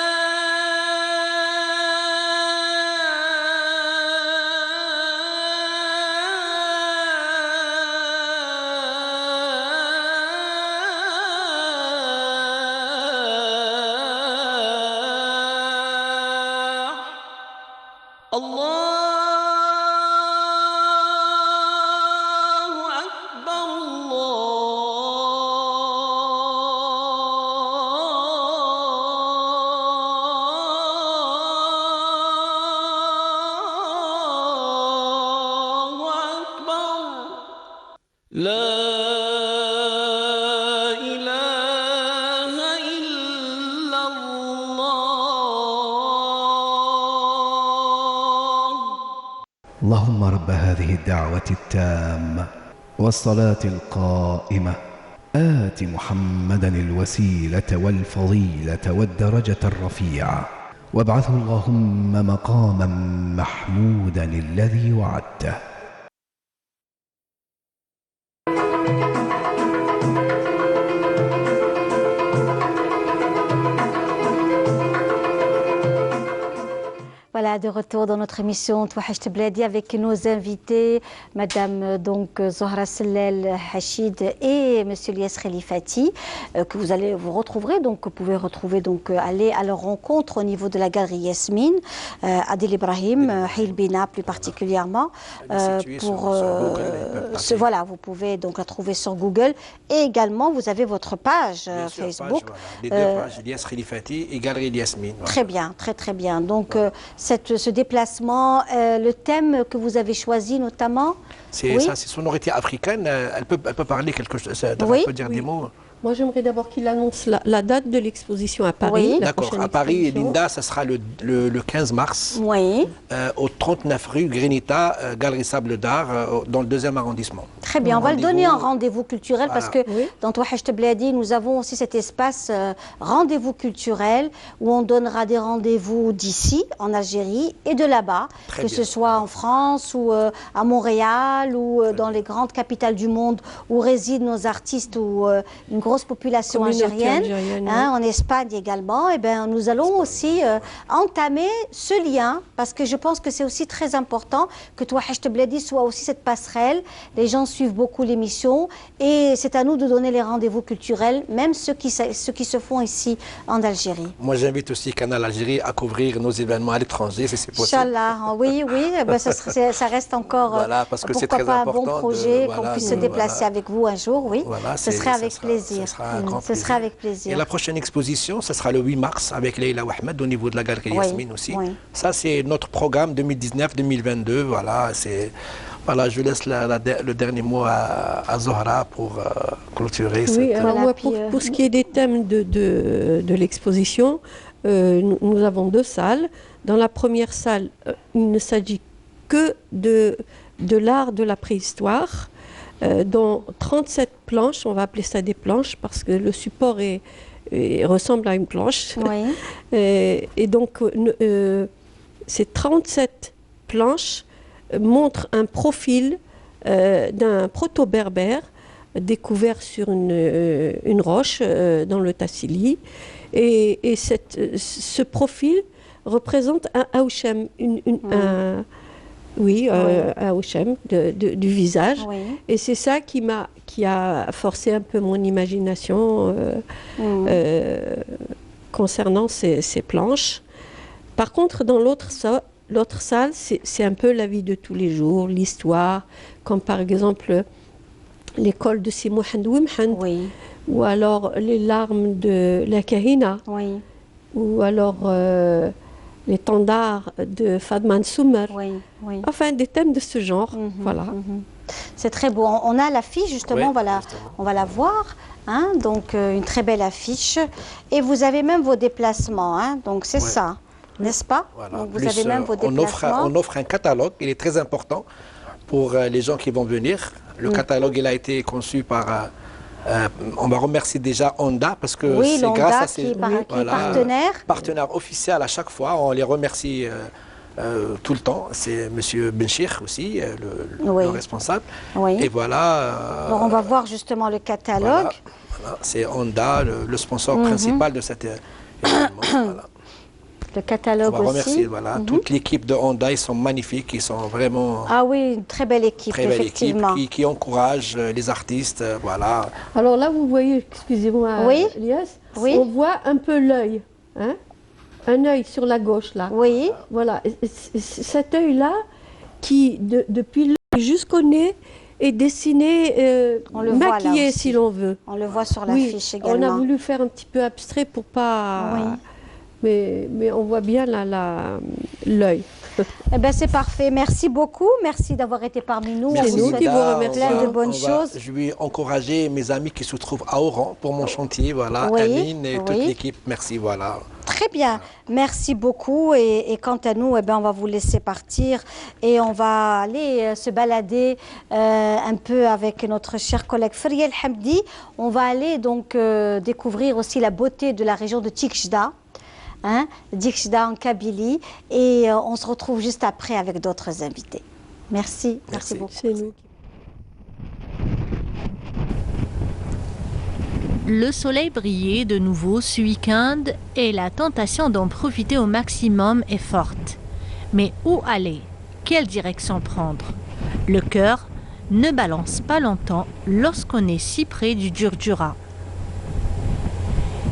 الله أكبر الله أكبر لا إله إلا الله اللهم رب هذه الدعوة التامة والصلاة القائمة آت محمدا الوسيلة والفضيلة والدرجة الرفيعة وابعثه اللهم مقاما محمودا الذي وعدته. Voilà, de retour dans notre émission Touahcht Bladi avec nos invités, Madame donc Zohra Sellel Hachid et Monsieur Lies Khalifati, que vous retrouverez, donc vous pouvez retrouver, donc aller à leur rencontre au niveau de la galerie Yasmine, Adil Ibrahim, Hil Bina plus particulièrement, voilà, vous pouvez donc la trouver sur Google et également vous avez votre page Facebook. Les deux pages, Lies Khalifati et galerie Yasmine. Voilà. Très bien, très bien. Donc ce déplacement, le thème que vous avez choisi notamment. C'est ça, c'est sonorité africaine. Elle peut parler quelque chose, elle peut dire des mots. Moi, j'aimerais d'abord qu'il annonce la date de l'exposition à Paris. Oui. D'accord, à Paris, Linda, ça sera le 15 mars, oui. Au 39 rue Grenita, Galerie Sable d'Art, dans le 2e arrondissement. Très bien, on va le donner en rendez-vous culturel, voilà. Parce que dans Touahcht Bladi, nous avons aussi cet espace rendez-vous culturel où on donnera des rendez-vous d'ici, en Algérie, et de là-bas, que ce soit en France ou à Montréal ou dans les grandes capitales du monde où résident nos artistes ou une grosse grosse population algérienne, en Espagne également. Et ben, nous allons aussi entamer ce lien, parce que je pense que c'est aussi très important que toi, Hajt Bladi, soit aussi cette passerelle. Les gens suivent beaucoup l'émission et c'est à nous de donner les rendez-vous culturels, même ceux qui se font ici en Algérie. Moi, j'invite aussi Canal Algérie à couvrir nos événements à l'étranger, si c'est possible. Inch'Allah, oui, ben, ça reste encore voilà, parce que c'est très pas important un bon projet qu'on puisse se déplacer avec vous un jour, oui. Voilà, ce serait avec plaisir. Ce serait avec plaisir. Et la prochaine exposition, ce sera le 8 mars avec Leïla Ahmed au niveau de la galerie Yasmine aussi. Ça, c'est notre programme 2019-2022. Voilà, voilà, je laisse le dernier mot à Zohra pour clôturer. Oui, alors moi, pour ce qui est des thèmes de l'exposition, nous avons 2 salles. Dans la première salle, il ne s'agit que de l'art de la préhistoire, dont 37 planches, on va appeler ça des planches parce que le support ressemble à une planche. Oui. Et donc, ces 37 planches montrent un profil d'un proto-berbère découvert sur une roche dans le Tassili. Et ce profil représente un Aouchem, un Aouchem du visage. Oui. Et c'est ça qui a forcé un peu mon imagination concernant ces planches. Par contre, dans l'autre salle, c'est un peu la vie de tous les jours, l'histoire, comme par exemple l'école de Si Mouhand Wimhand, ou alors les larmes de la Kahina, ou alors les tendards de Fadman Soumer. Enfin, des thèmes de ce genre. Voilà. C'est très beau. On a l'affiche, justement, on va la voir. Hein, donc, une très belle affiche. Et vous avez même vos déplacements. Hein, donc, c'est ça. N'est-ce pas? Voilà. Donc, vous avez même vos déplacements. On offre un catalogue, il est très important pour les gens qui vont venir. Le catalogue, il a été conçu par... on va remercier déjà Honda parce que c'est grâce à ces partenaires officiels à chaque fois. On les remercie tout le temps. C'est M. Benchir aussi, le responsable. Et voilà. Alors on va voir justement le catalogue. Voilà. C'est Honda, le sponsor principal de cet événement. Le catalogue on va remercier toute l'équipe de Honda, ils sont magnifiques, ils sont vraiment... Ah oui, une très belle équipe, effectivement. Qui encourage les artistes, voilà. Alors là, vous voyez, excusez-moi, Elias, on voit un peu l'œil, hein, un œil sur la gauche, là. Oui. Voilà, cet œil-là, qui, depuis l'œil jusqu'au nez, est dessiné, maquillé, si l'on veut. On le voit sur l'affiche également. On a voulu faire un petit peu abstrait pour pas... Mais on voit bien l'œil. Eh ben c'est parfait. Merci beaucoup. Merci d'avoir été parmi nous. C'est nous qui vous remercions. Plein de bonnes choses. Je vais encourager mes amis qui se trouvent à Oran pour mon chantier. Voilà, Amine et toute l'équipe. Merci, voilà. Très bien. Merci beaucoup. Et quant à nous, on va vous laisser partir et on va aller se balader un peu avec notre cher collègue Feriel Hamdi. On va aller donc découvrir aussi la beauté de la région de Tikjda. Tikjda en Kabylie et on se retrouve juste après avec d'autres invités. Merci beaucoup. C'est nous. Le soleil brillait de nouveau ce week-end et la tentation d'en profiter au maximum est forte. Mais où aller? Quelle direction prendre? Le cœur ne balance pas longtemps lorsqu'on est si près du Djurdjura.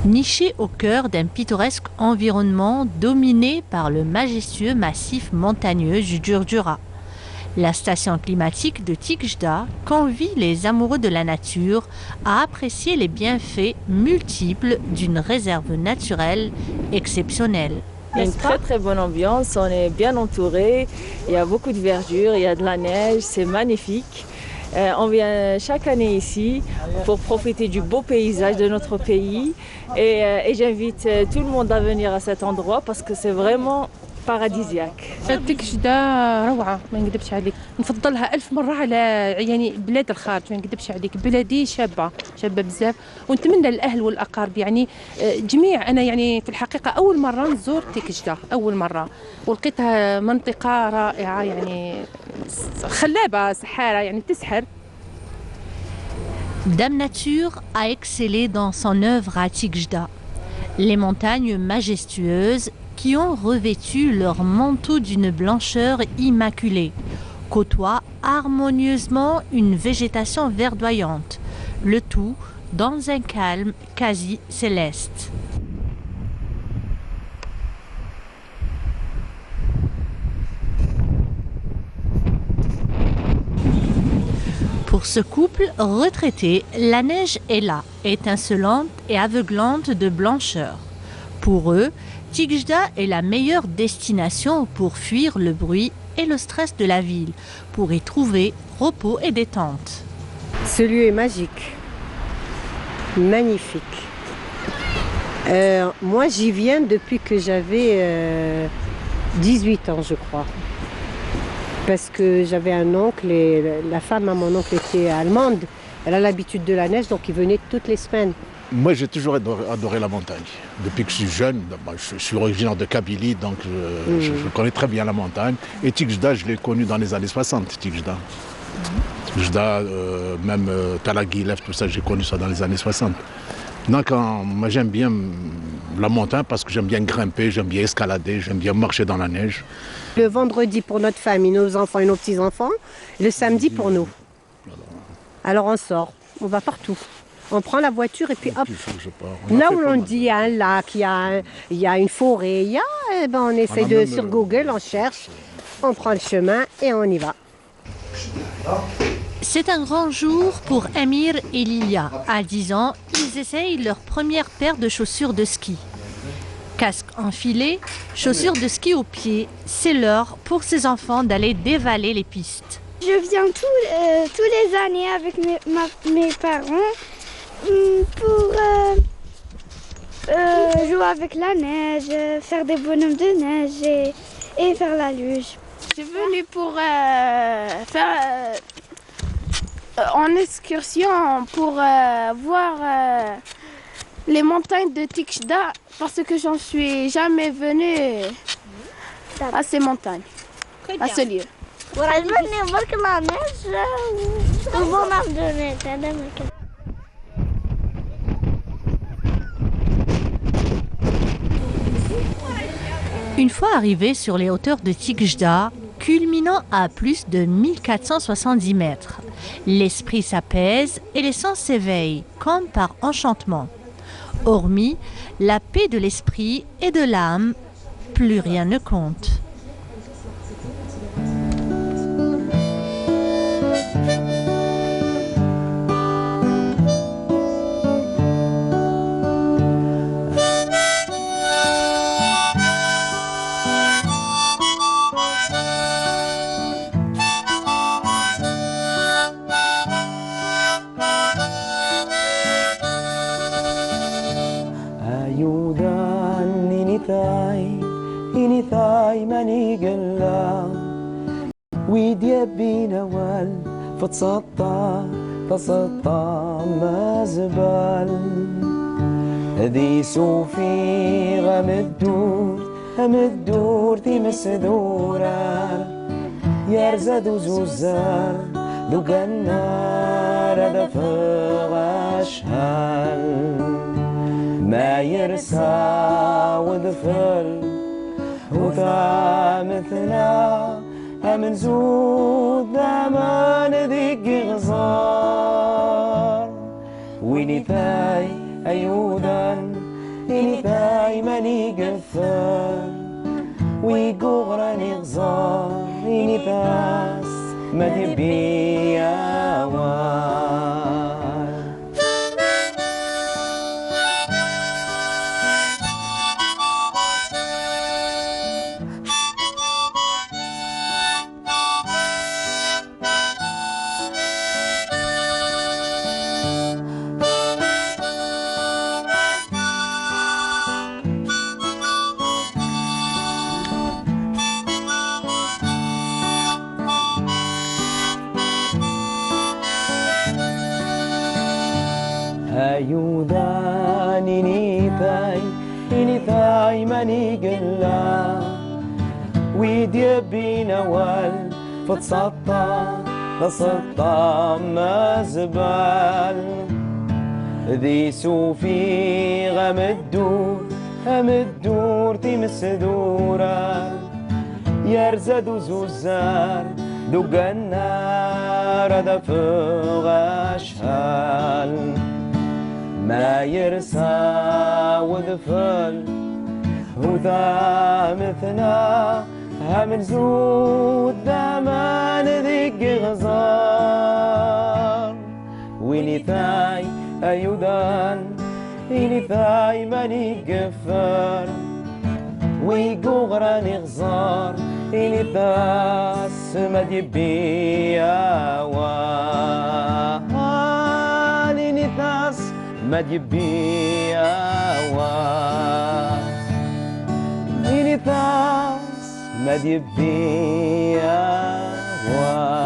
Niché au cœur d'un pittoresque environnement dominé par le majestueux massif montagneux du Djurdjura. La station climatique de Tikjda convie les amoureux de la nature à apprécier les bienfaits multiples d'une réserve naturelle exceptionnelle. Il y a une très très bonne ambiance, on est bien entouré, il y a beaucoup de verdure, il y a de la neige, c'est magnifique. On vient chaque année ici pour profiter du beau paysage de notre pays et j'invite tout le monde à venir à cet endroit parce que c'est vraiment paradisiaque. تكجدا روعة ما نكذبش عليك نفضلها 1000 مرة على يعني بلاد الخارج ما نكذبش عليك بلادي شابة بزاف ونتمنى للأهل والأقارب يعني جميع أنا يعني في الحقيقة أول مرة نزور تكجدا أول مرة ولقيتها منطقة رائعة يعني خلابة سحارة يعني تسحر. Dame Nature a excellé dans son œuvre à Tikhjda. Les montagnes majestueuses qui ont revêtu leur manteau d'une blancheur immaculée côtoient harmonieusement une végétation verdoyante, le tout dans un calme quasi céleste. Pour ce couple retraité, la neige est là, étincelante et aveuglante de blancheur. Pour eux, Tikhjda est la meilleure destination pour fuir le bruit et le stress de la ville, pour y trouver repos et détente. Ce lieu est magique, magnifique. Moi, j'y viens depuis que j'avais 18 ans, je crois. Parce que j'avais un oncle et la femme à mon oncle était allemande. Elle a l'habitude de la neige, donc il venait toutes les semaines. Moi, j'ai toujours adoré la montagne. Depuis que je suis jeune, je suis originaire de Kabylie, donc je connais très bien la montagne. Et Tikhjda, je l'ai connu dans les années 60, Tikhjda. Tikhjda, même Talaguilev, tout ça, j'ai connu ça dans les années 60. Donc, moi, j'aime bien la montagne parce que j'aime bien grimper, j'aime bien escalader, j'aime bien marcher dans la neige. Le vendredi pour notre famille, nos enfants et nos petits-enfants, le samedi pour nous. Alors on sort, on va partout. On prend la voiture et puis hop, là où on dit il y a un lac, il y a une forêt, on essaie sur Google, on cherche, on prend le chemin et on y va. C'est un grand jour pour Amir et Lilia. À 10 ans, ils essayent leur première paire de chaussures de ski. Casque enfilé, chaussures de ski aux pieds, c'est l'heure pour ces enfants d'aller dévaler les pistes. Je viens tous les années avec mes parents pour jouer avec la neige, faire des bonhommes de neige et faire la luge. Je suis venue pour faire en excursion pour voir les montagnes de Tikhjda parce que j'en suis jamais venue à ces montagnes, à ce lieu. Une fois arrivés sur les hauteurs de Tikhjda, culminant à plus de 1470 mètres, l'esprit s'apaise et les sens s'éveillent, comme par enchantement. Hormis la paix de l'esprit et de l'âme, plus rien ne compte. إنثاي ماني قلا ويدي بينوال فتسطى ما زبال ذي سوفي غم الدور ذي مسدورة يرزد وزوزار ذوق النار دفغ أشهال ما يرسى وذفل وثامثنا أمن زود ذامان ذيك غزار ويني ثاي أيودا إني ثاي ماني قفر ويقغرني غزار إني ثاس ما تبي أوان أيوذان إني ثاي ماني قلا ويدي بينوال فتسطى لسطام زبال ذي سوفي غم الدور تمس دورا يرزد زوزار دق النار دفغ أشهال ما يرسى وذفل هذا مثنا هم زود دمان ذيك غزار ويني ثاي أيودان إني ثاي ماني قفار ويقغراني غزار إني ثاس ما ديبيا وان إني ثاس ما ديبيا وان إني ثاس ما ديبيا وان.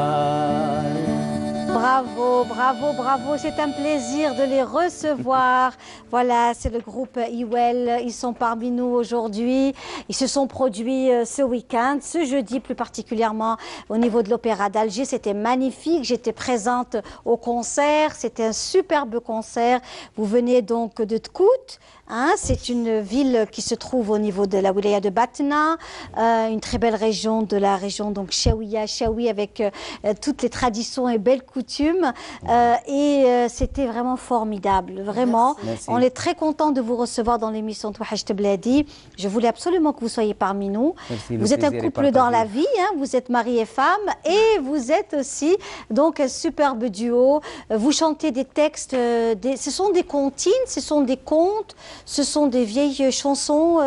Bravo, bravo, bravo. C'est un plaisir de les recevoir. Voilà, c'est le groupe Iwel. Ils sont parmi nous aujourd'hui. Ils se sont produits ce week-end, ce jeudi plus particulièrement au niveau de l'Opéra d'Alger. C'était magnifique. J'étais présente au concert. C'était un superbe concert. Vous venez donc de Tkout. Hein, c'est une ville qui se trouve au niveau de la wilaya de Batna, une très belle région de la région donc Chaouia, Chaoui avec toutes les traditions et belles coutumes c'était vraiment formidable, vraiment. Merci. On est très content de vous recevoir dans l'émission Touhajt Bladi. Je voulais absolument que vous soyez parmi nous. Merci, vous êtes un couple dans la vie, hein, vous êtes mari et femme et vous êtes aussi donc un superbe duo. Vous chantez des textes, ce sont des comptines, ce sont des contes. Ce sont des vieilles chansons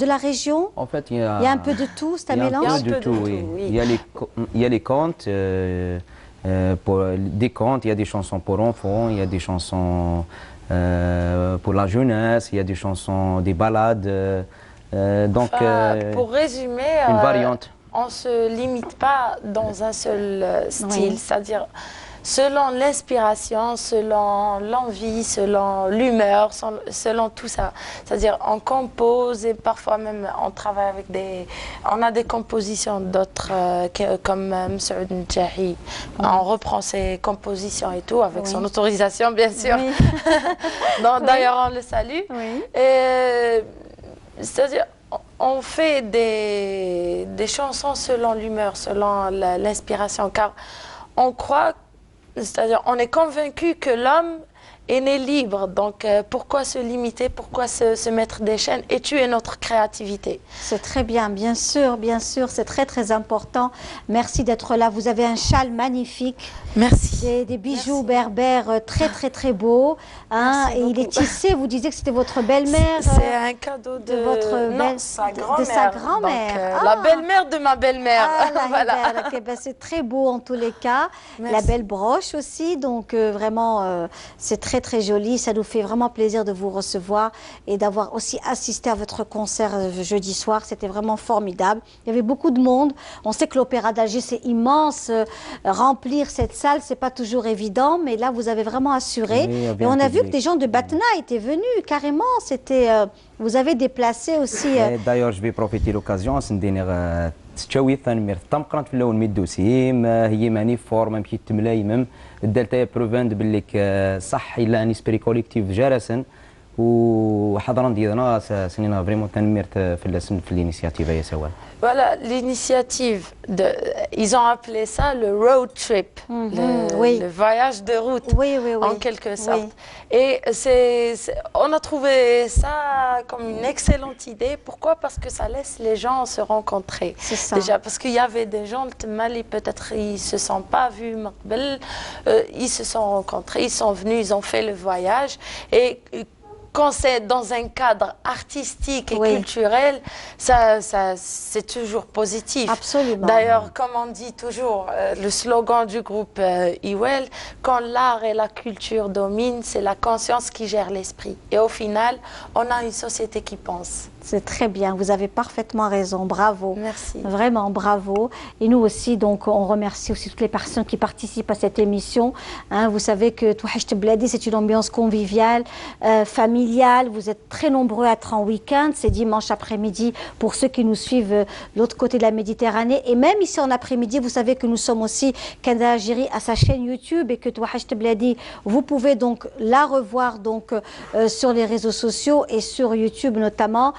de la région. En fait, il y a un peu de tout, c'est un mélange. Il y a un peu de tout, oui. Il y a les contes, des contes, il y a des chansons pour enfants, il y a des chansons pour la jeunesse, il y a des chansons, des ballades. Donc, pour résumer, une variante. On ne se limite pas dans un seul style, c'est-à-dire selon l'inspiration, selon l'envie, selon l'humeur, selon tout ça. C'est-à-dire on compose et parfois même on travaille avec on a des compositions d'autres comme Msoud Njahi. On reprend ses compositions et tout avec son autorisation bien sûr. Oui. D'ailleurs on le salue. Oui. C'est-à-dire on fait des chansons selon l'humeur, selon l'inspiration car on croit. C'est-à-dire, on est convaincu que l'homme est né libre. Donc, pourquoi se limiter? Pourquoi se mettre des chaînes et tuer notre créativité? C'est très bien, bien sûr, c'est très très important. Merci d'être là. Vous avez un châle magnifique. Merci. Des bijoux berbères très très très beaux. Hein, et il est tissé, vous disiez que c'était votre belle-mère. C'est un cadeau de votre sa grand-mère. La belle-mère de ma belle-mère. Voilà. C'est très beau en tous les cas. Merci. La belle broche aussi. Donc vraiment, c'est très très joli. Ça nous fait vraiment plaisir de vous recevoir et d'avoir aussi assisté à votre concert jeudi soir. C'était vraiment formidable. Il y avait beaucoup de monde. On sait que l'Opéra d'Alger, c'est immense. Remplir cette salle, c'est pas toujours évident. Mais là, vous avez vraiment assuré. Oui, et on a vu que des gens de Batna étaient venus carrément. C'était, vous avez déplacé aussi. D'ailleurs, je vais profiter de l'occasion. تشاوي ثاني مير تمقرنت في الاول ميدوسيم هي ماني فورما مشيت تملايمم دالتا بروفاند باللي صح الا اني سبيري كوليكتيف جالسا وحضرا ديالنا سنينا فريمون تنمرت في الانيسياتيف هي سوا. Voilà, l'initiative, ils ont appelé ça le road trip, le voyage de route, en quelque sorte. Et on a trouvé ça comme une excellente idée. Pourquoi? Parce que ça laisse les gens se rencontrer. C'est ça. Déjà, parce qu'il y avait des gens, peut-être ils ne se sont pas vus, ils se sont rencontrés, ils sont venus, ils ont fait le voyage. Et quand c'est dans un cadre artistique et culturel, c'est toujours positif. Absolument. D'ailleurs, comme on dit toujours, le slogan du groupe Iwel, quand l'art et la culture dominent, c'est la conscience qui gère l'esprit. Et au final, on a une société qui pense. C'est très bien, vous avez parfaitement raison, bravo. Merci. Vraiment, bravo. Et nous aussi, donc, on remercie aussi toutes les personnes qui participent à cette émission. Hein, vous savez que Touhacht Bladi, c'est une ambiance conviviale, familiale. Vous êtes très nombreux à être en week-end. C'est dimanche après-midi pour ceux qui nous suivent de l'autre côté de la Méditerranée. Et même ici en après-midi, vous savez que nous sommes aussi Canal Algérie à sa chaîne YouTube et que Touhacht Bladi, vous pouvez donc la revoir donc, sur les réseaux sociaux et sur YouTube notamment.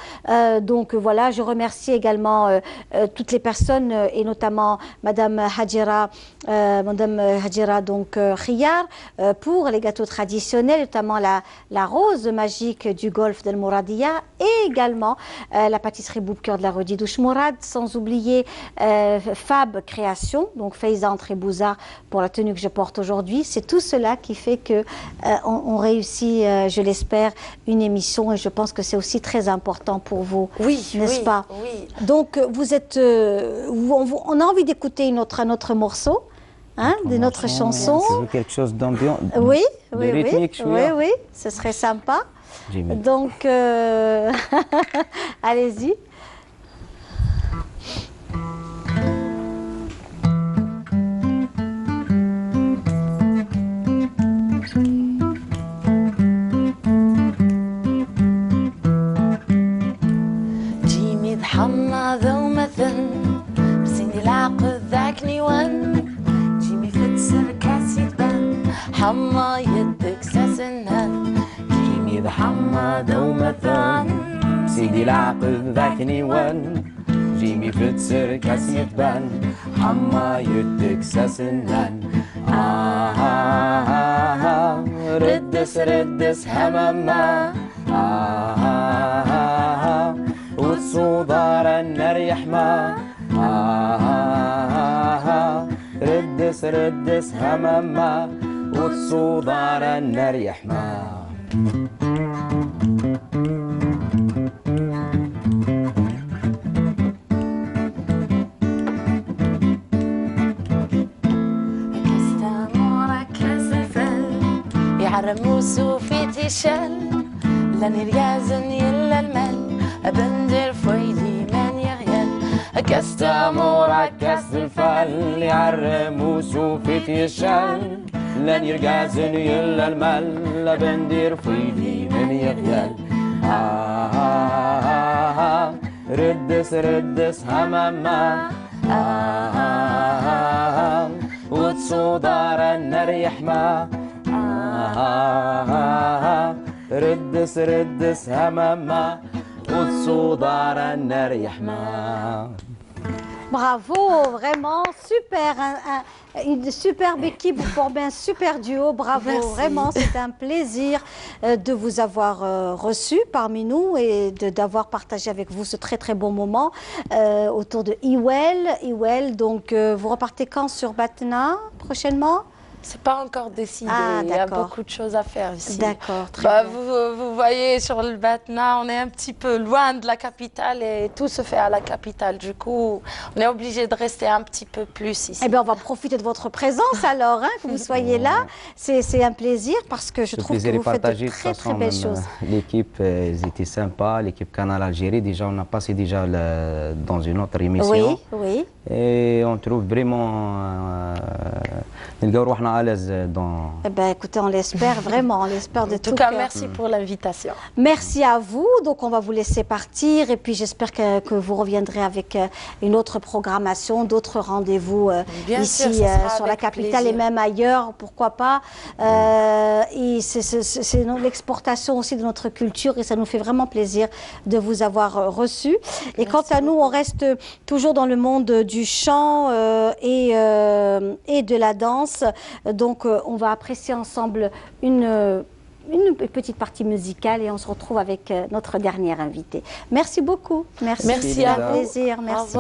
Donc voilà, je remercie également toutes les personnes et notamment Madame Hadjira donc Khiyar pour les gâteaux traditionnels, notamment la rose magique du golfe d'El Mouradia et également la pâtisserie Boubcœur de la rue Didouche Mourad, sans oublier Fab Création, donc Faiza Trébouza pour la tenue que je porte aujourd'hui. C'est tout cela qui fait que on réussit, je l'espère, une émission et je pense que c'est aussi très important pour vous, n'est-ce pas? Oui. Donc, vous êtes, on a envie d'écouter un autre morceau, hein, de notre chanson. Tu veux quelque chose d'ambiant? Oui, rythmique, oui, ce serait sympa. Donc, allez-y. حماضة ومثل بسني العقد ذاك نيوان جيمي فتسر كاسي تبان حما يدك ساسنان جيمي بحماضة ومثل بسني العقد ذاك نيوان جيمي فتسر كاسي تبان حما يدك ساسنان ردس همما والصدار النار يحمى ردس همما والصدار النار يحمى يعرموسو في تيشال لن يريازن يلا المال أبندر فويلي من يغيال كستا مورا كاس الفال يعرموسو في تيشال لن يرقازن يلا المال أبندر فويلي من يغيال ردس همما وتصودار النار يحمى ردس همما والصدار النار يحمى. Bravo, vraiment super, une superbe équipe, vous formez un super duo, bravo, merci. Vraiment c'est un plaisir de vous avoir reçu parmi nous et d'avoir partagé avec vous ce très très bon moment autour de Iwel, donc vous repartez quand sur Batna prochainement? C'est pas encore décidé, il y a beaucoup de choses à faire ici. D'accord, très bien. Vous voyez, sur le Batna, on est un petit peu loin de la capitale et tout se fait à la capitale. Du coup, on est obligé de rester un petit peu plus ici. Eh bien, on va profiter de votre présence alors, hein, que vous soyez là. C'est un plaisir parce que je trouve que vous faites de très très belles choses. L'équipe, ils étaient sympas, l'équipe Canal Algérie. Déjà, on a passé déjà dans une autre émission. Oui. Et on trouve vraiment... à l'aise dans... Eh bien, écoutez, on l'espère vraiment, on l'espère de tout cœur. En tout cas, cœur. merci pour l'invitation. Merci à vous. Donc, on va vous laisser partir et puis j'espère que vous reviendrez avec une autre programmation, d'autres rendez-vous ici sur la capitale et même ailleurs, pourquoi pas. Et c'est l'exportation aussi de notre culture et ça nous fait vraiment plaisir de vous avoir reçus. Et quant à nous, on reste toujours dans le monde du chant et de la danse. Donc, on va apprécier ensemble une petite partie musicale et on se retrouve avec notre dernière invitée. Merci beaucoup. Merci à vous. Plaisir. Merci.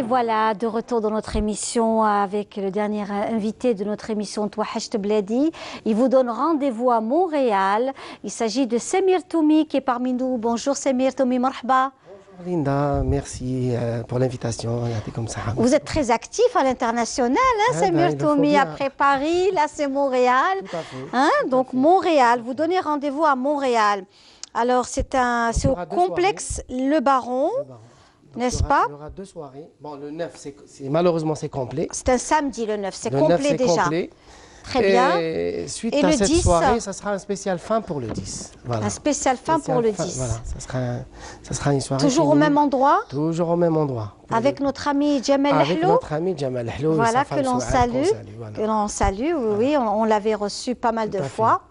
voilà, de retour dans notre émission avec le dernier invité de notre émission, Touahcht Bladi. Il vous donne rendez-vous à Montréal. Il s'agit de Semir Toumi qui est parmi nous. Bonjour Semir Toumi, marhaba. Bonjour Linda, merci pour l'invitation. Vous êtes très actif à l'international, hein, Semir Toumi. Après Paris, là c'est Montréal. Tout à fait. Hein, donc Montréal, vous donnez rendez-vous à Montréal. Alors c'est au complexe Le Baron. N'est-ce pas? Il y aura 2 soirées. Bon, le 9, malheureusement, c'est complet. C'est un samedi, le 9. C'est complet déjà. Complet. Très bien. Et suite à cette soirée, ça sera un spécial fin pour le 10. Voilà. Un spécial fin pour le 10. Voilà, ça sera une soirée. Toujours au même endroit? Toujours au même endroit. Avec notre ami Jamal Ahlou. Avec notre ami Jamal Ahlou. Voilà, que l'on salue. Que l'on salue, oui, on l'avait reçu pas mal de fois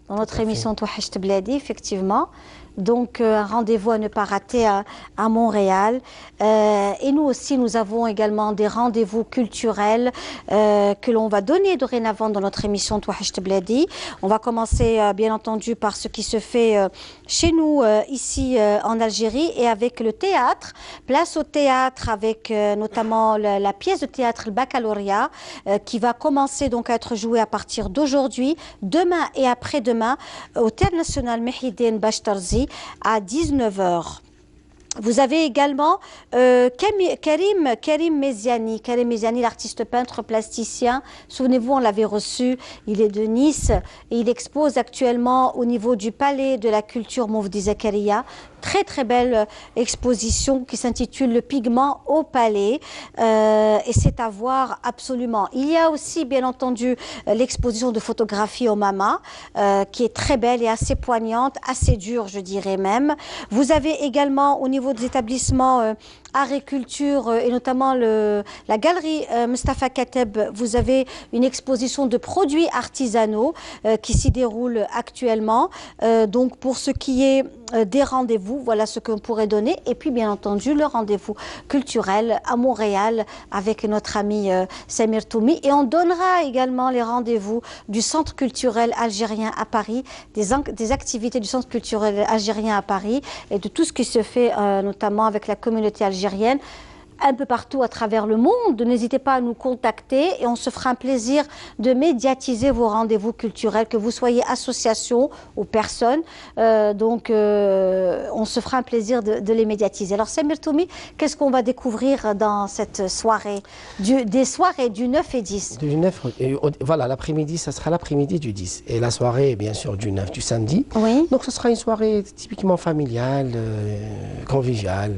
dans notre émission Touahcht Bladi, effectivement. Donc, un rendez-vous à ne pas rater à Montréal. Et nous aussi, nous avons également des rendez-vous culturels que l'on va donner dorénavant dans notre émission Touahcht Bladi. On va commencer, bien entendu, par ce qui se fait chez nous, ici en Algérie, et avec le théâtre. Place au théâtre avec notamment la pièce de théâtre Le Baccalauréat, qui va commencer donc à être jouée à partir d'aujourd'hui, demain et après-demain, au Théâtre National Mehidine Bachtarzi, à 19h. Vous avez également Karim Meziani. Karim Meziani, l'artiste peintre plasticien. Souvenez-vous, on l'avait reçu. Il est de Nice et il expose actuellement au niveau du Palais de la Culture Moufdi Zakaria. Très très belle exposition qui s'intitule Le pigment au palais et c'est à voir absolument. Il y a aussi bien entendu l'exposition de photographie au Mama qui est très belle et assez poignante, assez dure je dirais même. Vous avez également au niveau des établissements art et culture et notamment la galerie Mustafa Kateb, vous avez une exposition de produits artisanaux qui s'y déroule actuellement. Donc pour ce qui est des rendez-vous, voilà ce qu'on pourrait donner. Et puis bien entendu le rendez-vous culturel à Montréal avec notre ami Semir Toumi. Et on donnera également les rendez-vous du Centre culturel algérien à Paris, des activités du Centre culturel algérien à Paris et de tout ce qui se fait notamment avec la communauté algérienne un peu partout à travers le monde. N'hésitez pas à nous contacter et on se fera un plaisir de médiatiser vos rendez-vous culturels, que vous soyez association ou personne. Donc, on se fera un plaisir de les médiatiser. Alors, Semir Toumi, qu'est-ce qu'on va découvrir dans cette soirée, des soirées du 9 et 10? Du 9, voilà, l'après-midi, ça sera l'après-midi du 10. Et la soirée, bien sûr, du 9, du samedi. Oui. Donc, ce sera une soirée typiquement familiale, conviviale,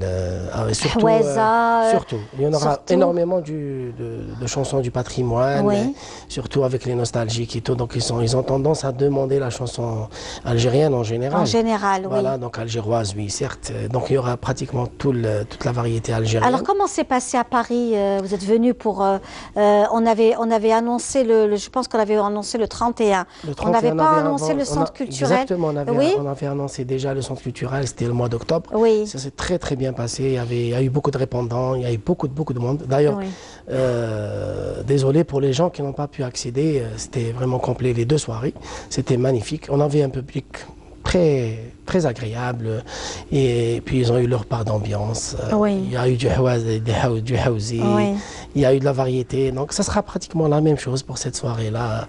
surtout, il y en aura énormément de chansons du patrimoine, surtout avec les nostalgiques et tout. Donc ils ont tendance à demander la chanson algérienne en général. En général, voilà, donc algéroise, oui, certes. Donc il y aura pratiquement toute la variété algérienne. Alors comment s'est passé à Paris? Vous êtes venu pour... on avait annoncé, je pense qu'on avait annoncé le 31. On n'avait pas annoncé le centre culturel. Exactement, on avait annoncé déjà le centre culturel, c'était le mois d'octobre. Oui. Ça s'est très très bien passé, il y a eu beaucoup de répondants. Il y a eu beaucoup de monde. D'ailleurs, désolé pour les gens qui n'ont pas pu accéder. C'était vraiment complet les 2 soirées. C'était magnifique. On avait un public très agréable. Et puis, ils ont eu leur part d'ambiance. Il y a eu du Haouzi. Il y a eu de la variété. Donc, ça sera pratiquement la même chose pour cette soirée-là,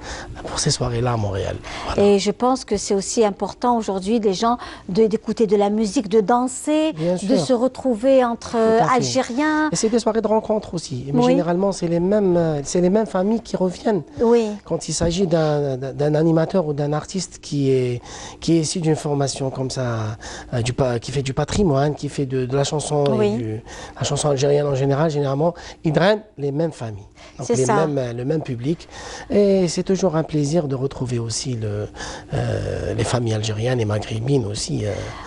pour ces soirées-là à Montréal. Voilà. Et je pense que c'est aussi important aujourd'hui des gens d'écouter de la musique, de danser, de se retrouver entre Algériens. Et c'est des soirées de rencontre aussi. Mais généralement, c'est les mêmes familles qui reviennent. Quand il s'agit d'un animateur ou d'un artiste qui est issu d'une formation comme ça, qui fait du patrimoine, qui fait de la chanson, la chanson algérienne en général, généralement, ils drainent les mêmes familles, donc le même public. Et c'est toujours un plaisir de retrouver aussi les familles algériennes et maghrébines aussi.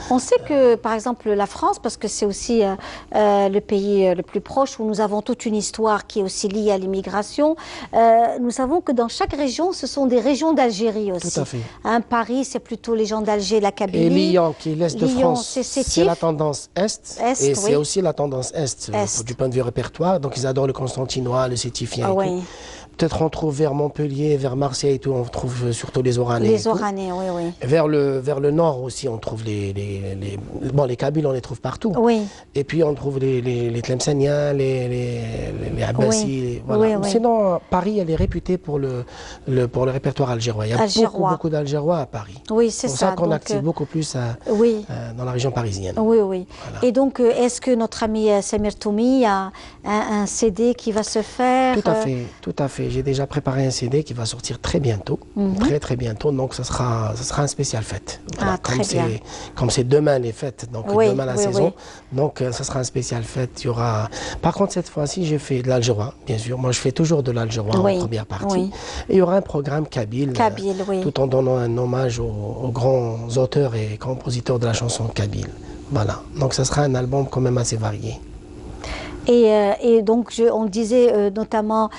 On sait que, par exemple, la France, parce que c'est aussi le pays le plus proche où nous avons toute une histoire qui est aussi liée à l'immigration, nous savons que dans chaque région, ce sont des régions d'Algérie aussi. Tout à fait. Paris, c'est plutôt les gens d'Alger, la Kabylie. Et Lyon, qui est l'Est de France, c'est la tendance Est. Et c'est aussi la tendance Est, du point de vue répertoire. Donc, ils adorent le constantinois, le sétifien. Peut-être on trouve vers Montpellier, vers Marseille et tout, on trouve surtout les Oranais. Les Oranais, oui, oui. Vers le nord aussi, on trouve les Kabyles, on les trouve partout. Oui. Et puis on trouve les Tlemceniens, les Abbassis. Oui. Voilà. Oui, sinon, Paris, elle est réputée pour le répertoire algérois. Il y a beaucoup d'Algérois à Paris. Oui, c'est ça. C'est pour ça qu'on active beaucoup plus dans la région parisienne. Oui, oui. Voilà. Et donc, est-ce que notre ami Samir Toumi a un CD qui va se faire? Tout à fait, tout à fait. J'ai déjà préparé un CD qui va sortir très bientôt, très bientôt. Donc, ça sera un spécial fête. Voilà. Comme c'est demain les fêtes, donc demain la saison. Donc, ça sera un spécial fête. Il y aura. Par contre, cette fois-ci, j'ai fait de l'algérois, bien sûr. Moi, je fais toujours de l'algérois en première partie. Oui. Et il y aura un programme kabyle, tout en donnant un hommage aux grands auteurs et compositeurs de la chanson kabyle. Voilà. Donc, ça sera un album quand même assez varié. Et donc, on disait notamment,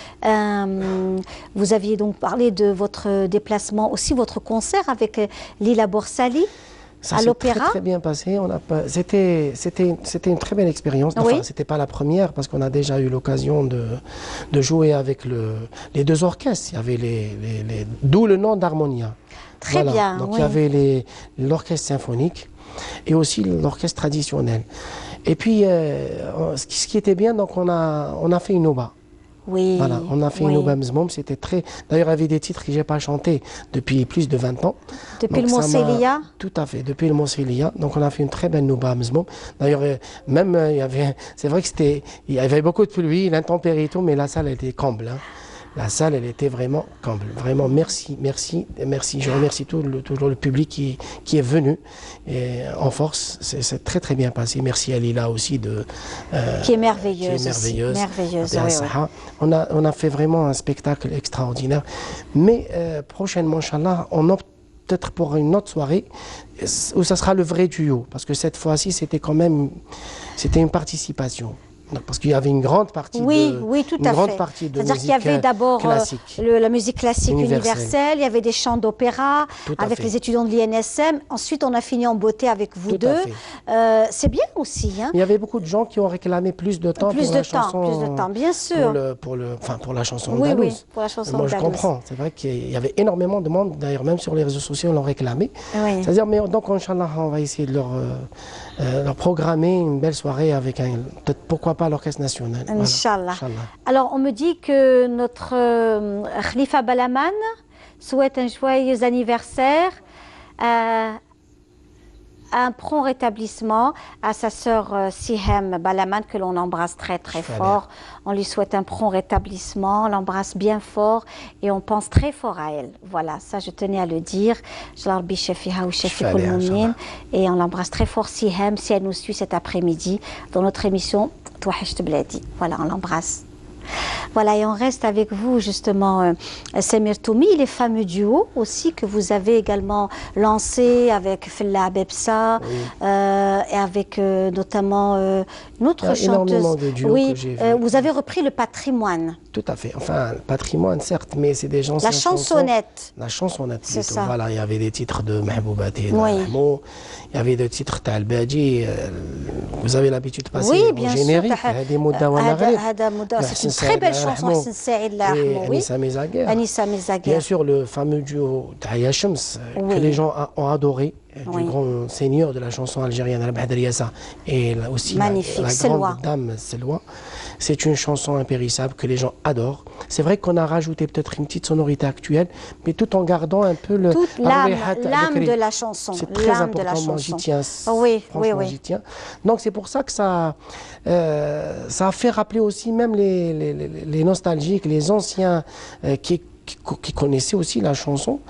vous aviez donc parlé de votre déplacement, aussi votre concert avec Lila Borsali à l'Opéra. Ça s'est très bien passé. C'était une très belle expérience. Enfin, c'était pas la première parce qu'on a déjà eu l'occasion de jouer avec les deux orchestres. Il y avait d'où le nom d'Harmonia. Très bien. Donc il y avait l'orchestre symphonique et aussi l'orchestre traditionnel. Et puis, ce qui était bien, donc on a fait une oba. Oui. Voilà, on a fait une oba mzmoum, c'était très... D'ailleurs, il y avait des titres que je n'ai pas chantés depuis plus de 20 ans. Depuis le Mousselia? Tout à fait, depuis le Mousselia. Donc, on a fait une très belle oba mzmoum. D'ailleurs, même, c'est vrai qu'il y avait beaucoup de pluie, l'intempérie et tout, mais la salle était comble. Hein. La salle, elle était vraiment comble. Vraiment, merci. Je remercie toujours le public qui est venu en force. C'est très, très bien passé. Merci à Lila aussi. Qui est merveilleuse. Merveilleuse. On a fait vraiment un spectacle extraordinaire. Mais prochainement, Inch'Allah, on opte peut-être pour une autre soirée où ça sera le vrai duo. Parce que cette fois-ci, c'était une participation. Parce qu'il y avait une grande partie de C'est-à-dire qu'il y avait d'abord la musique classique universelle, il y avait des chants d'opéra avec les étudiants de l'INSM. Ensuite, on a fini en beauté avec vous deux. C'est bien aussi. Hein. Il y avait beaucoup de gens qui ont réclamé plus de temps plus de temps, bien sûr. Pour la chanson andalouse. Oui, pour la chanson andalouse. Moi, je comprends. C'est vrai qu'il y avait énormément de monde. D'ailleurs, même sur les réseaux sociaux, on l'ont réclamé. Oui. C'est-à-dire, donc, Inch'Allah, on va essayer de leur programmer une belle soirée avec peut-être pourquoi pas l'Orchestre National. Inch'Allah. Alors, on me dit que notre Khalifa Balaman souhaite un joyeux anniversaire, un prompt rétablissement à sa sœur Sihem Balaman, que l'on embrasse très très fort. On lui souhaite un prompt rétablissement, on l'embrasse bien fort et on pense très fort à elle. Voilà, ça je tenais à le dire. Et on l'embrasse très fort, Sihem, si elle nous suit cet après-midi dans notre émission Touahecht Bladi. Voilà, on l'embrasse. Voilà, et on reste avec vous justement, Samir Toumi, les fameux duos aussi que vous avez également lancés avec Fella Bebsa et avec notamment une autre chanteuse. De duos que j'ai vu. Vous avez repris le patrimoine. Tout à fait. Enfin, le patrimoine, certes, mais c'est des gens. La chansonnette. La chansonnette, c'est ça. Voilà, il y avait des titres de Mahboubati, il y avait des titres d'Al-Badi. Vous avez l'habitude de passer en générique. C'est une très belle chanson, Hassan Saïd Lahmou. Anissa Mezaguer. Bien sûr, le fameux duo d'Aya Shams, que les gens ont adoré. Du grand seigneur de la chanson algérienne, Al-Bahd Yassa, et aussi la grande dame Selwa. C'est une chanson impérissable que les gens adorent. C'est vrai qu'on a rajouté peut-être une petite sonorité actuelle, mais tout en gardant un peu l'âme de la chanson. C'est très important, moi j'y tiens. Franchement, j'y tiens. Donc c'est pour ça que ça a fait rappeler aussi même les nostalgiques, les anciens qui connaissaient aussi la chanson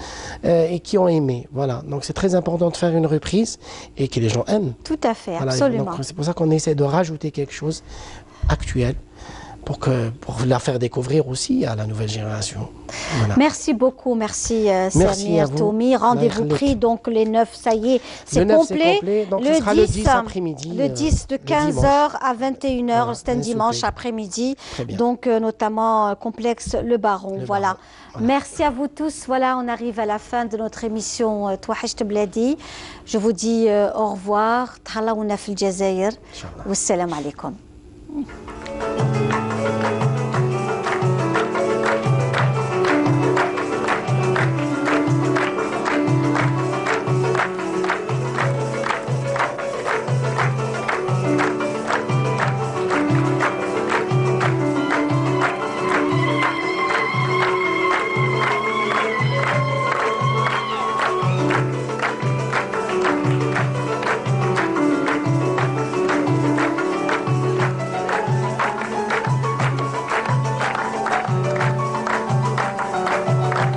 et qui ont aimé. Voilà. Donc c'est très important de faire une reprise et que les gens aiment. Tout à fait, absolument. C'est pour ça qu'on essaie de rajouter quelque chose actuel pour la faire découvrir aussi à la nouvelle génération. Voilà. Merci beaucoup, merci Samir Toumi. Rendez-vous pris donc les 9, ça y est, c'est complet. Donc ce sera le 10 après-midi. Le 10 de 15h à 21h, c'est un dimanche après-midi. Donc notamment complexe Le Baron. Voilà. Merci à vous tous. Voilà, on arrive à la fin de notre émission Touahecht Bladi. Je vous dis au revoir. Thallaouna fil Jazair. Wassalam alaikum.